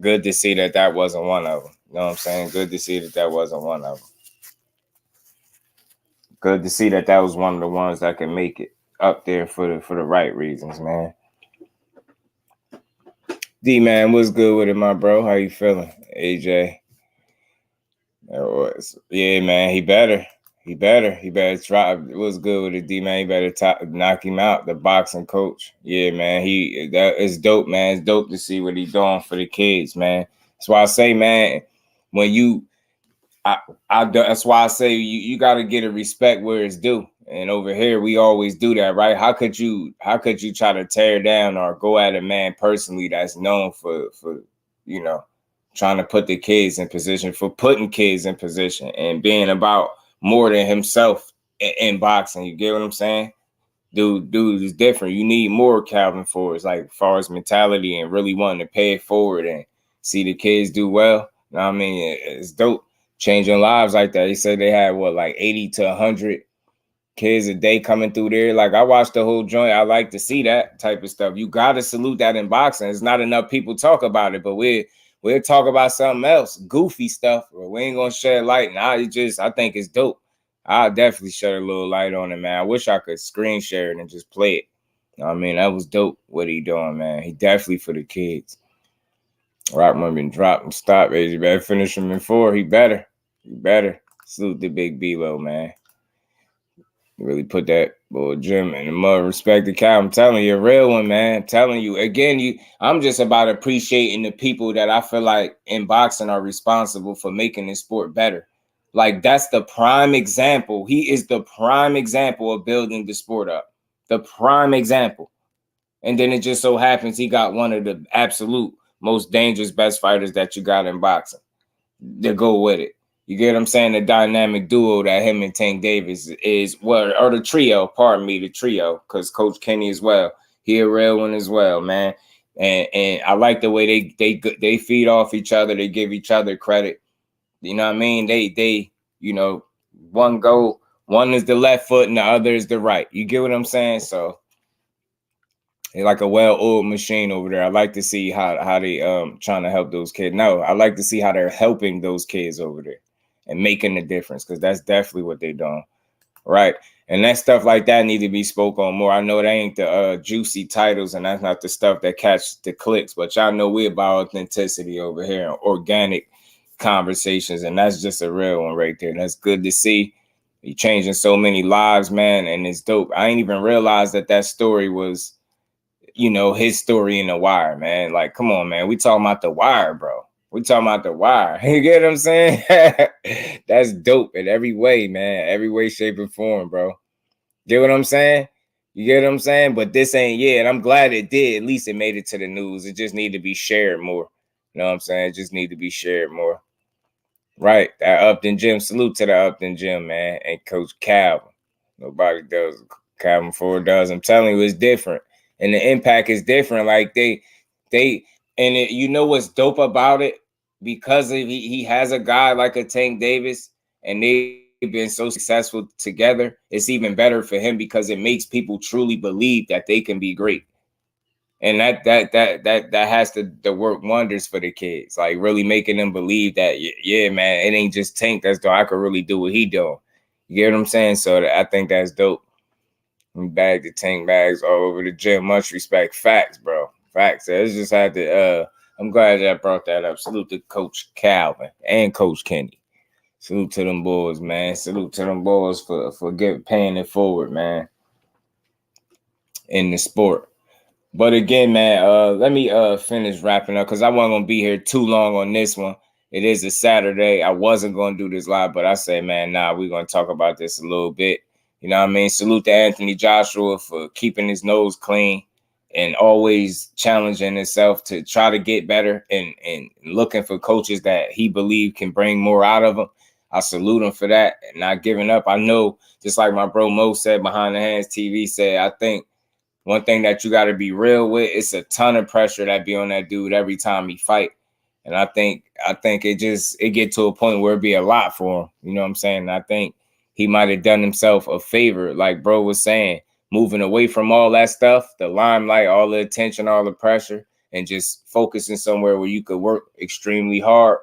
S4: Good to see that wasn't one of them. You know what I'm saying? Good to see that wasn't one of them. Good to see that was one of the ones that can make it up there for the right reasons, man. D man, what's good with it, my bro? How you feeling? AJ. Yeah, man, he better try. What's good with it, D man? He better knock him out. The boxing coach. Yeah, man. It's dope, man. It's dope to see what he's doing for the kids, man. That's why I say, man, that's why I say you got to get a respect where it's due. And over here, we always do that, right? How could you try to tear down or go at a man personally that's known for trying to put the kids in position, for putting kids in position and being about more than himself in boxing? You get what I'm saying? Dude is different. You need more Calvin Fords, like, as far as mentality and really wanting to pay it forward and see the kids do well. You know what I mean? It's dope. Changing lives like that. He said they had like 80 to 100 kids a day coming through there. Like, I watched the whole joint. I like to see that type of stuff. You got to salute that in boxing. It's not enough people talk about it, but we'll talk about something else, goofy stuff, but we ain't gonna shed light. And I think it's dope. I'll definitely shed a little light on it, man. I wish I could screen share it and just play it. You know what I mean? That was dope what he doing, man. He definitely for the kids. Rockman been dropped and stopped. You better finish him in 4. He better. Salute the big B-Lo, man. You really put that boy Jim in the mud. Respect the cow. I'm telling you, a real one, man. I'm telling you. Again, I'm just about appreciating the people that I feel like in boxing are responsible for making this sport better. Like, that's the prime example. He is the prime example of building the sport up. The prime example. And then it just so happens he got one of the absolute most dangerous best fighters that you got in boxing to go with it. You get what I'm saying? The dynamic duo that him and Tank Davis is, or the trio, the trio, because Coach Kenny as well. He a real one as well, man. And I like the way they feed off each other. They give each other credit. You know what I mean? They one go, one is the left foot and the other is the right. You get what I'm saying? So they're like a well-oiled machine over there. I like to see how they trying to help those kids. No, I like to see how they're helping those kids over there and making the difference, because that's definitely what they're doing. Right. And that stuff like that need to be spoke on more. I know that ain't the juicy titles, and that's not the stuff that catch the clicks, but y'all know we about authenticity over here and organic conversations, and that's just a real one right there. That's good to see. He changing so many lives, man, and it's dope. I ain't even realized that story was, his story in The Wire, man. Like, come on, man. We talking about The Wire, bro. We talking about The Wire. You get what I'm saying? That's dope in every way, man. Every way, shape, and form, bro. Get what I'm saying? You get what I'm saying? But this ain't yet. I'm glad it did. At least it made it to the news. It just need to be shared more. You know what I'm saying? It just need to be shared more. Right. That Upton Gym. Salute to the Upton Gym, man. And Coach Calvin. Nobody does. Calvin Ford does. I'm telling you, it's different. And the impact is different. Like you know what's dope about it? Because he has a guy like a Tank Davis, and they've been so successful together. It's even better for him because it makes people truly believe that they can be great. And that has to work wonders for the kids, like really making them believe that, yeah, man, it ain't just Tank that's doing. I could really do what he doing. You get what I'm saying? So I think that's dope. We bagged the Tank bags all over the gym. Much respect. Facts, bro. Facts. I just had to I'm glad that I brought that up. Salute to Coach Calvin and Coach Kenny. Salute to them boys, man. Salute to them boys for paying it forward, man, in the sport. But again, man, let me finish wrapping up because I wasn't gonna be here too long on this one. It is a Saturday. I wasn't gonna do this live, but I say, man, nah, we're gonna talk about this a little bit. You know what I mean? Salute to Anthony Joshua for keeping his nose clean and always challenging himself to try to get better and looking for coaches that he believed can bring more out of him. I salute him for that and not giving up. I know, just like my bro Mo said, Behind the Hands TV said, I think one thing that you got to be real with, it's a ton of pressure that be on that dude every time he fight. And I think it get to a point where it be a lot for him. You know what I'm saying? I think he might have done himself a favor, like bro was saying, moving away from all that stuff, the limelight, all the attention, all the pressure, and just focusing somewhere where you could work extremely hard,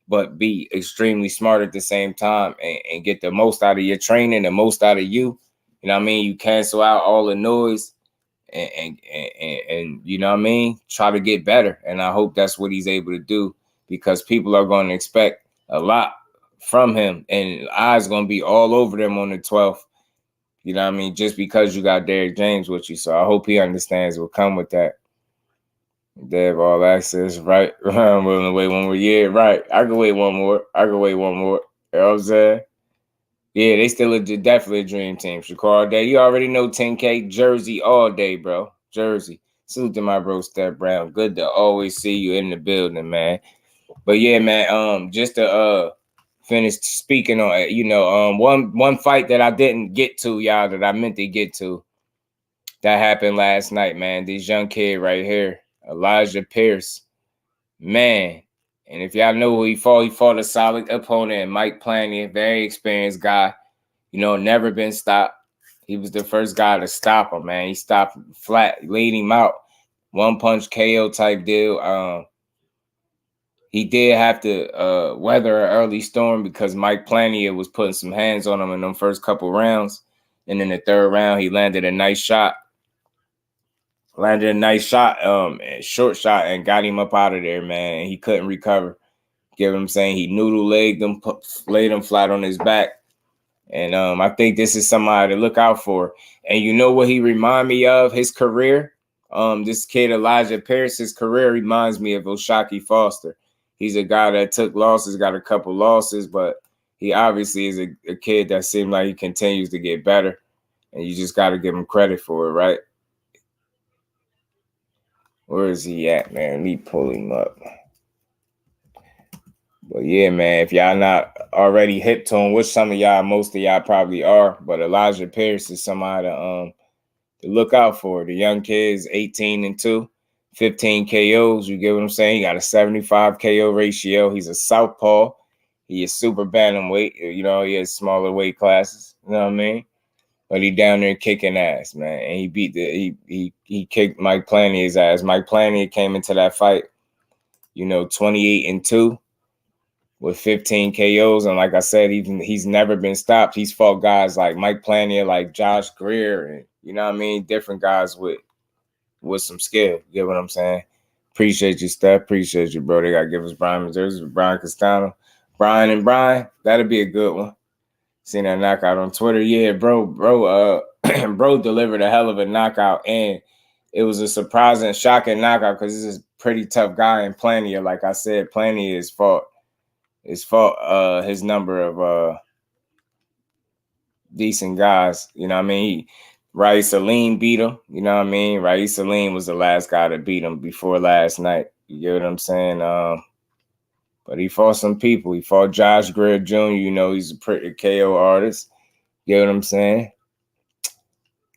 S4: but be extremely smart at the same time and get the most out of your training, the most out of you. You know what I mean? You cancel out all the noise and you know what I mean? Try to get better. And I hope that's what he's able to do because people are going to expect a lot from him and eyes going to be all over them on the 12th. You know what I mean? Just because you got Derrick James with you. So I hope he understands what come with that. They have all access, right? I'm willing to wait one more year. Right. I can wait one more. You know what I'm saying? Yeah, they still definitely a dream team. Shakur all day. You already know 10K Jersey all day, bro. Jersey. Salute to my bro Steph Brown. Good to always see you in the building, man. But yeah, man, just to finish speaking on one fight that I didn't get to, y'all, that I meant to get to. That happened last night, man. This young kid right here, Elijah Pierce. Man. And if y'all know who he fought a solid opponent, Mike Plania, very experienced guy. You know, never been stopped. He was the first guy to stop him, man. He stopped flat, laid him out. One punch KO type deal. He did have to weather an early storm because Mike Plania was putting some hands on him in them first couple rounds. And in the third round, he landed a nice shot. Short shot, and got him up out of there, man. He couldn't recover. Give him saying he noodle-legged him, laid him flat on his back. And I think this is somebody to look out for. And you know what he remind me of? His career. This kid, Elijah Pierce, his career reminds me of O'Shaquie Foster. He's a guy that took losses, got a couple losses, but he obviously is a kid that seems like he continues to get better. And you just got to give him credit for it, right? Where is he at, man? Let me pull him up. But yeah, man, if y'all not already hip to him, which most of y'all probably are, but Elijah Pierce is somebody to look out for. The young kid's 18-2, 15 KOs. You get what I'm saying? He got a 75 KO ratio. He's a southpaw. He is super bantamweight. You know, he has smaller weight classes. You know what I mean? But he down there kicking ass, man. And he beat he kicked Mike Plania's ass. Mike Plania came into that fight, 28-2 with 15 KOs. And like I said, he's never been stopped. He's fought guys like Mike Plania, like Josh Greer, and you know what I mean? Different guys with some skill. You get what I'm saying? Appreciate you, Steph. Appreciate you, bro. They got to give us Brian Mazurzi with Brian Castano. Brian and Brian, that'll be a good one. Seen that knockout on Twitter. Yeah, bro, bro delivered a hell of a knockout, and it was a surprising, shocking knockout because this is a pretty tough guy in Plania. Like I said, Plania is fought his number of decent guys. You know what I mean? Raif Salim beat him. You know what I mean? Raif Salim was the last guy to beat him before last night. You get what I'm saying? But he fought some people. He fought Josh Greer Jr. He's a pretty KO artist. You get what I'm saying?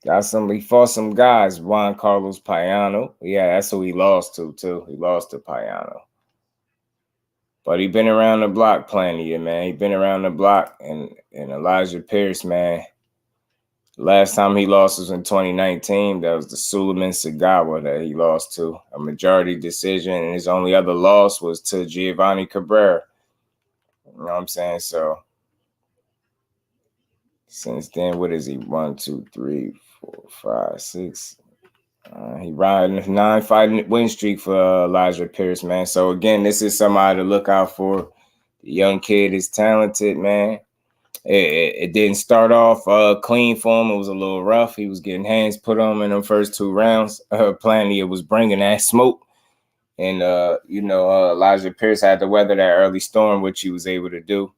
S4: He fought some guys. Juan Carlos Payano. Yeah, that's who he lost to, too. He lost to Payano. But he been around the block plenty, man. He been around the block. And Elijah Pierce, man, last time he lost was in 2019. That was the Suleiman Sagawa that he lost to. A majority decision. And his only other loss was to Giovanni Cabrera. You know what I'm saying? So, since then, what is he? 1, 2, 3, 4, 5, 6. He riding a 9-fight win streak for Elijah Pierce, man. So again, this is somebody to look out for. The young kid is talented, man. It didn't start off clean for him. It was a little rough. He was getting hands put on him in the first 2 rounds. PLANIA was bringing that smoke. And, Elijah Pierce had to weather that early storm, which he was able to do.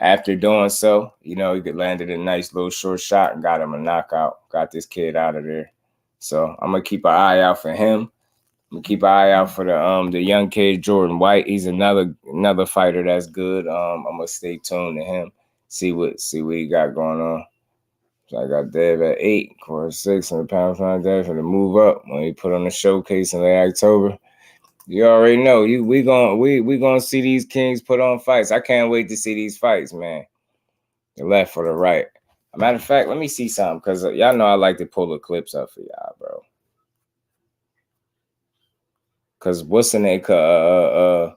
S4: After doing so, he landed a nice little short shot and got him a knockout. Got this kid out of there. So I'm going to keep an eye out for him. I'm going to keep an eye out for the young kid, Dillian Whyte. He's another fighter that's good. I'm going to stay tuned to him. See what he got going on. So I got Dev at 8, quarter 6 on the pound Dev for the move up when he put on the showcase in late October. You already know we gonna see these kings put on fights. I can't wait to see these fights, man. The left or the right. As a matter of fact, let me see something because y'all know I like to pull the clips up for y'all, bro. Because what's the name? Dillian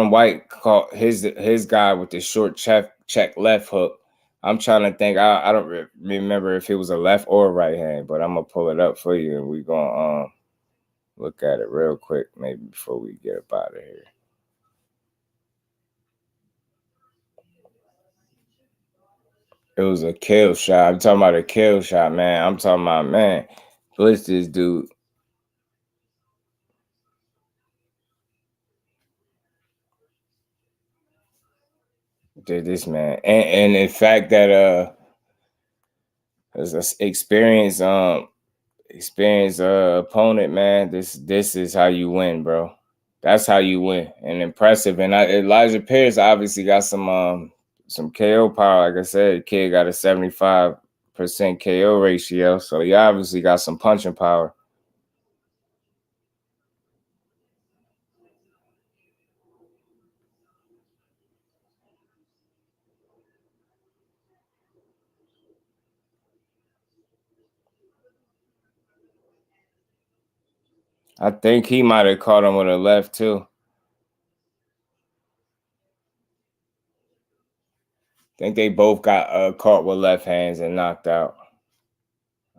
S4: Whyte caught his guy with the short check left hook. I'm trying to think. I don't remember if it was a left or a right hand, but I'm gonna pull it up for you, and we gonna look at it real quick, maybe before we get up out of here. It was a kill shot. I'm talking about a kill shot, man. I'm talking about, man, blitz this dude. Did this, man. And the fact that as an experienced opponent, man, this is how you win, bro. That's how you win. And impressive. And Elijah Pierce obviously got some KO power. Like I said, the kid got a 75% KO ratio. So he obviously got some punching power. I think he might have caught him with a left too. I think they both got caught with left hands and knocked out.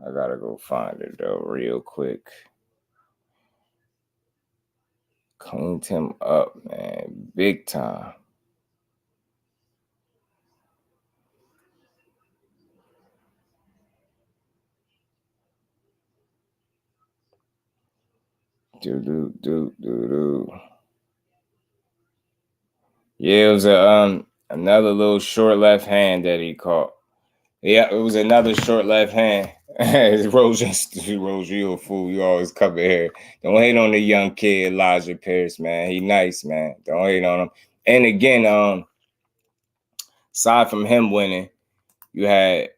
S4: I gotta go find it though real quick. Cleaned him up, man, big time. Yeah, it was another little short left hand that he caught. Yeah, it was another short left hand. Rose, you a fool. You always come in here. Don't hate on the young kid, Elijah Pierce, man. He nice, man. Don't hate on him. And again, aside from him winning, you had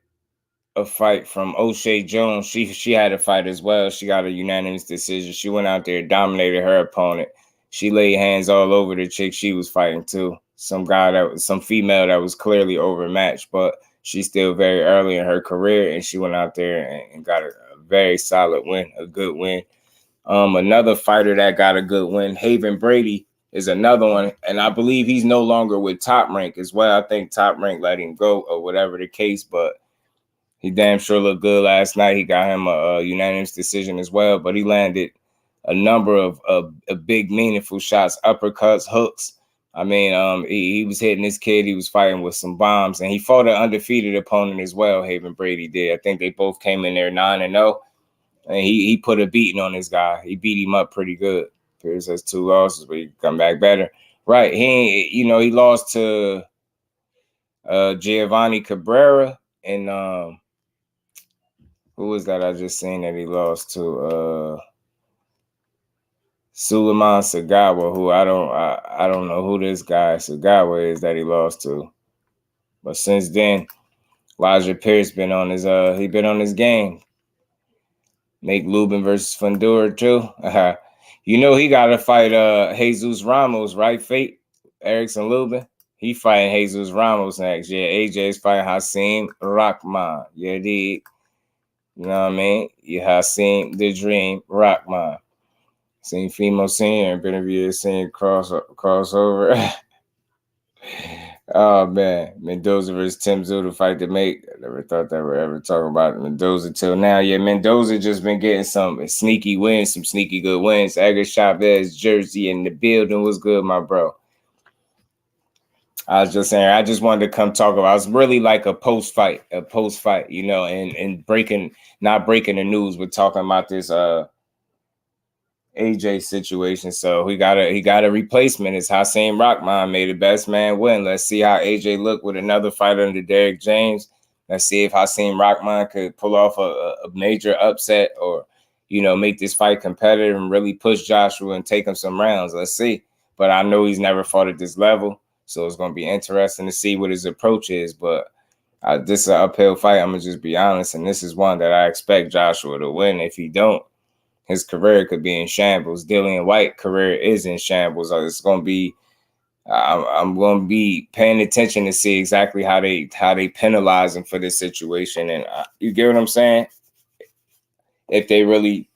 S4: a fight from OSHAE Jones. She had a fight as well. She got a unanimous decision. She went out there, dominated her opponent. She laid hands all over the chick she was fighting too. Some female that was clearly overmatched, but she's still very early in her career, and she went out there and got a very solid win, a good win. Another fighter that got a good win, Haven Brady, is another one, and I believe he's no longer with Top Rank as well. I think Top Rank let him go or whatever the case, but he damn sure looked good last night. He got him a unanimous decision as well, but he landed a number of big, meaningful shots, uppercuts, hooks. I mean, he was hitting this kid. He was fighting with some bombs, and he fought an undefeated opponent as well, Haven Brady did. I think they both came in there 9-0, and he put a beating on this guy. He beat him up pretty good. Pierce has 2 losses, but he come back better. Right, he lost to Giovanni Cabrera, and who was that I just seen that he lost to? Suleiman Sagawa, who I don't know who this guy Sagawa is that he lost to. But since then, Elijah Pierce been on his game. Nate Lubin versus Fundura too. He gotta fight Jesus Ramos, right? Fate, Erickson Lubin. He fighting Jesus Ramos next. Yeah, AJ's fighting Hassim Rahman. Yeah, you know what I mean? Yeah, Hassim the Dream Rahman. Seen Fimo Senior and Benavides seen crossover. Oh man, Mendoza versus Tim Tszyu, the fight to make. I never thought that we'd ever talk about Mendoza till now. Yeah, Mendoza just been getting some sneaky wins, some sneaky good wins. Edgar Chavez, Jersey in the building. Was good, my bro. I was just saying, I just wanted to come talk about. I was really like a post fight, you know, and not breaking the news, but talking about this AJ situation. So he got a replacement. It's Hasim Rahman made the best man win. Let's see how AJ look with another fight under Derrick James. Let's see if Hasim Rahman could pull off a major upset or, you know, make this fight competitive and really push Joshua and take him some rounds. Let's see. But I know he's never fought at this level, so it's going to be interesting to see what his approach is. But this is an uphill fight. I'm going to just be honest, and this is one that I expect Joshua to win. If he don't, his career could be in shambles. Dillian Whyte career is in shambles. It's going to be, I'm going to be paying attention to see exactly how they penalize him for this situation. And you get what I'm saying? If they really,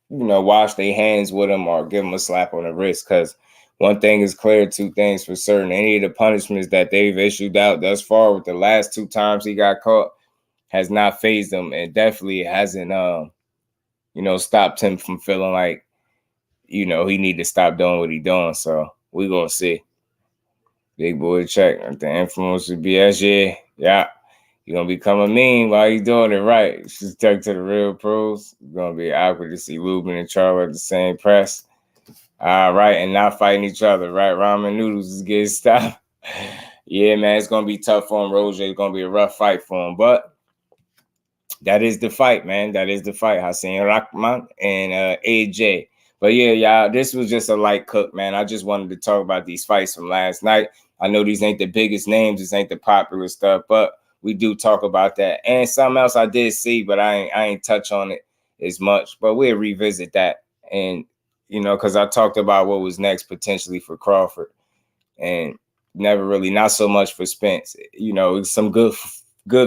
S4: you know, wash their hands with him or give him a slap on the wrist. Because one thing is clear, two things for certain. Any of the punishments that they've issued out thus far with the last 2 times he got caught has not fazed him, and definitely hasn't you know, stopped him from feeling like, you know, he need to stop doing what he doing. So we're going to see. Big boy check. The influence would be SJ. Yeah. You're going to become a meme while you doing it right. She's stuck to the real pros. It's going to be awkward to see Lubin and Charlo at the same press. All right. And not fighting each other, right? Ramen noodles is getting stopped. Yeah, man. It's going to be tough for him. Roger. It's going to be a rough fight for him. But that is the fight, man. That is the fight. Hasim Rahman and AJ. But yeah, y'all, this was just a light cook, man. I just wanted to talk about these fights from last night. I know these ain't the biggest names. This ain't the popular stuff, but we do talk about that. And something else I did see, but I ain't touch on it as much. But we'll revisit that. And, you know, because I talked about what was next potentially for Crawford. And never really, not so much for Spence. You know, some good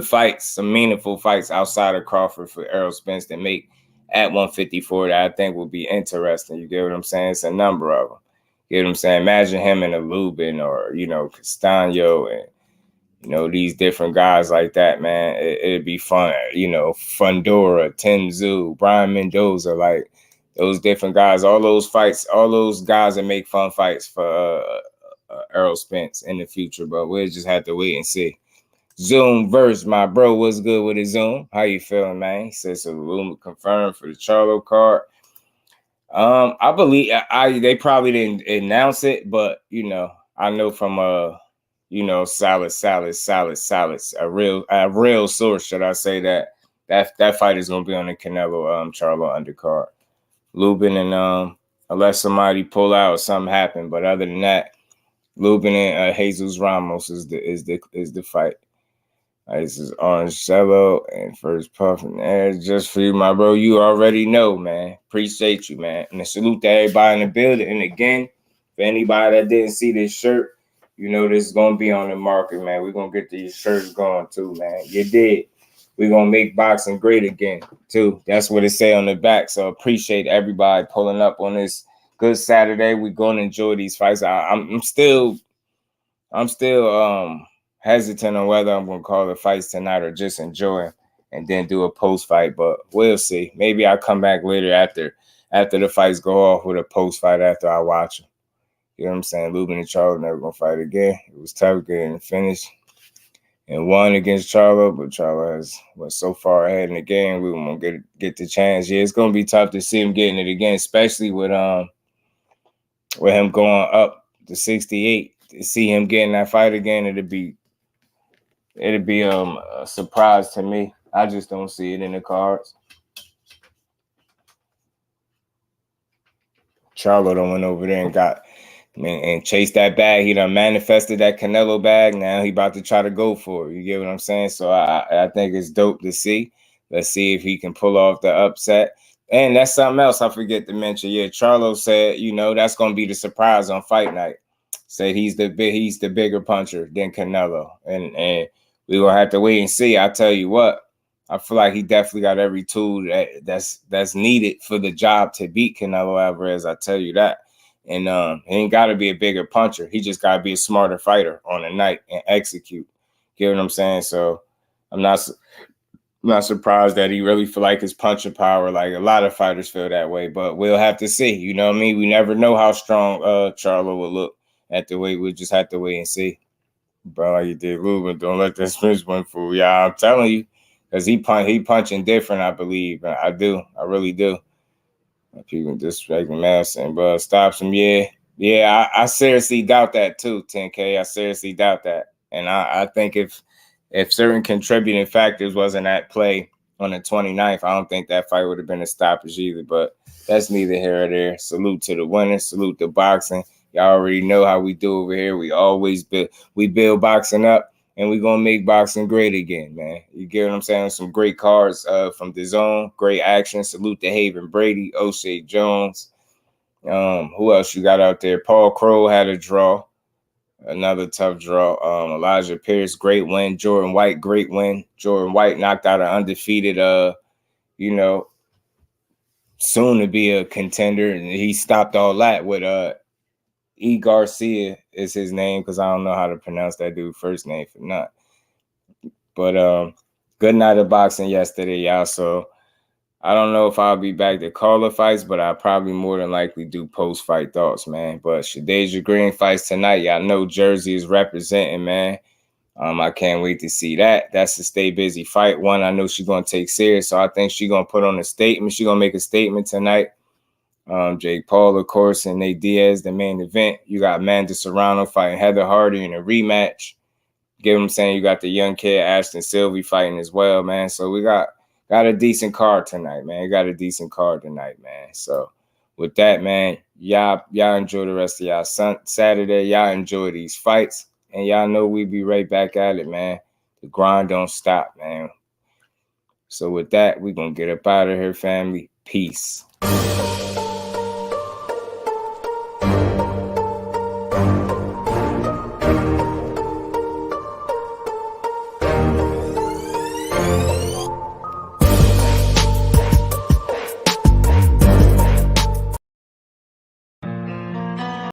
S4: fights, some meaningful fights outside of Crawford for Errol Spence that make at 154 that I think will be interesting. You get what I'm saying? It's a number of them. You get what I'm saying? Imagine him and a Lubin or, you know, Castano and, you know, these different guys like that, man. It'd be fun. You know, Fundora, Tim Tszyu, Brian Mendoza, like those different guys, all those fights, all those guys that make fun fights for Errol Spence in the future. But we'll just have to wait and see. Zoom verse, my bro, what's good with his Zoom? How you feeling, man? He says so Luma confirmed for the Charlo card. I believe they probably didn't announce it, but you know, I know from you know, solid, a real source, should I say that fight is gonna be on the Canelo Charlo undercard. Lubin and unless somebody pull out or something happen, but other than that, Lubin and Jesus Ramos is the fight. This is Orange Cello and First Puff and Air just for you, my bro. You already know, man. Appreciate you, man. And a salute to everybody in the building. And again, for anybody that didn't see this shirt, you know this is going to be on the market, man. We're going to get these shirts going too, man. You did. We're going to make boxing great again, too. That's what it say on the back. So appreciate everybody pulling up on this good Saturday. We're going to enjoy these fights. I'm still hesitant on whether I'm going to call the fights tonight or just enjoy and then do a post fight, but we'll see. Maybe I'll come back later after the fights go off with a post fight after I watch them. You know what I'm saying? Lubin and Charlo never going to fight again. It was tough getting the finish and won against Charlo, but Charlo was so far ahead in the game. We won't get the chance. Yeah, it's going to be tough to see him getting it again, especially with him going up to 68. To see him getting that fight again, it'd be a surprise to me. I just don't see it in the cards. Charlo done went over there and chased that bag. He done manifested that Canelo bag. Now he about to try to go for it. You get what I'm saying? So I think it's dope to see. Let's see if he can pull off the upset. And that's something else I forget to mention. Yeah, Charlo said, you know, that's going to be the surprise on fight night. Said he's the bigger puncher than Canelo. And we will have to wait and see. I tell you what, I feel like he definitely got every tool that's needed for the job to beat Canelo Alvarez. I tell you that. And he ain't got to be a bigger puncher. He just got to be a smarter fighter on the night and execute. Get what I'm saying? So I'm not surprised that he really feel like his punching power. Like a lot of fighters feel that way, but we'll have to see. You know what I mean? We never know how strong Charlo will look at the weight. We'll just have to wait and see. Bro, like you did, Ruben, don't let that Smith one fool. Yeah, I'm telling you, because he punching different, I believe. I really do. People disrespecting Madison, but stops him. Yeah. I seriously doubt that too. 10K. I seriously doubt that, and I think if certain contributing factors wasn't at play on the 29th, I don't think that fight would have been a stoppage either. But that's neither here or there. Salute to the winners. Salute to boxing. Y'all already know how we do over here. We always build boxing up, and we're gonna make boxing great again, man. You get what I'm saying? Some great cards from the zone, great action. Salute to Haven Brady, OSHAE Jones. Who else you got out there? Paul Crowe had a draw, another tough draw. Elijah Pierce, great win. Jordan Whyte, great win. Jordan Whyte knocked out an undefeated, soon to be a contender, and he stopped all that with Garcia is his name, because I don't know how to pronounce that dude's first name for not. But good night of boxing yesterday, y'all. So I don't know if I'll be back to call the fights, but I'll probably more than likely do post-fight thoughts, man. But Shadeja Green fights tonight. Y'all know Jersey is representing, man. I can't wait to see that. That's a stay busy fight. One, I know she's going to take serious, so I think she's going to put on a statement. She's going to make a statement tonight. Jake Paul, of course, and Nate Diaz, the main event. You got Amanda Serrano fighting Heather Hardy in a rematch. Get what I'm saying? You got the young kid Ashton Sylvie fighting as well, man. So we got a decent card tonight, man. Got a decent card tonight, man. So with that, man, y'all enjoy the rest of y'all Saturday. Y'all enjoy these fights, and y'all know we be right back at it, man. The grind don't stop, man. So with that, we gonna get up out of here, family. Peace.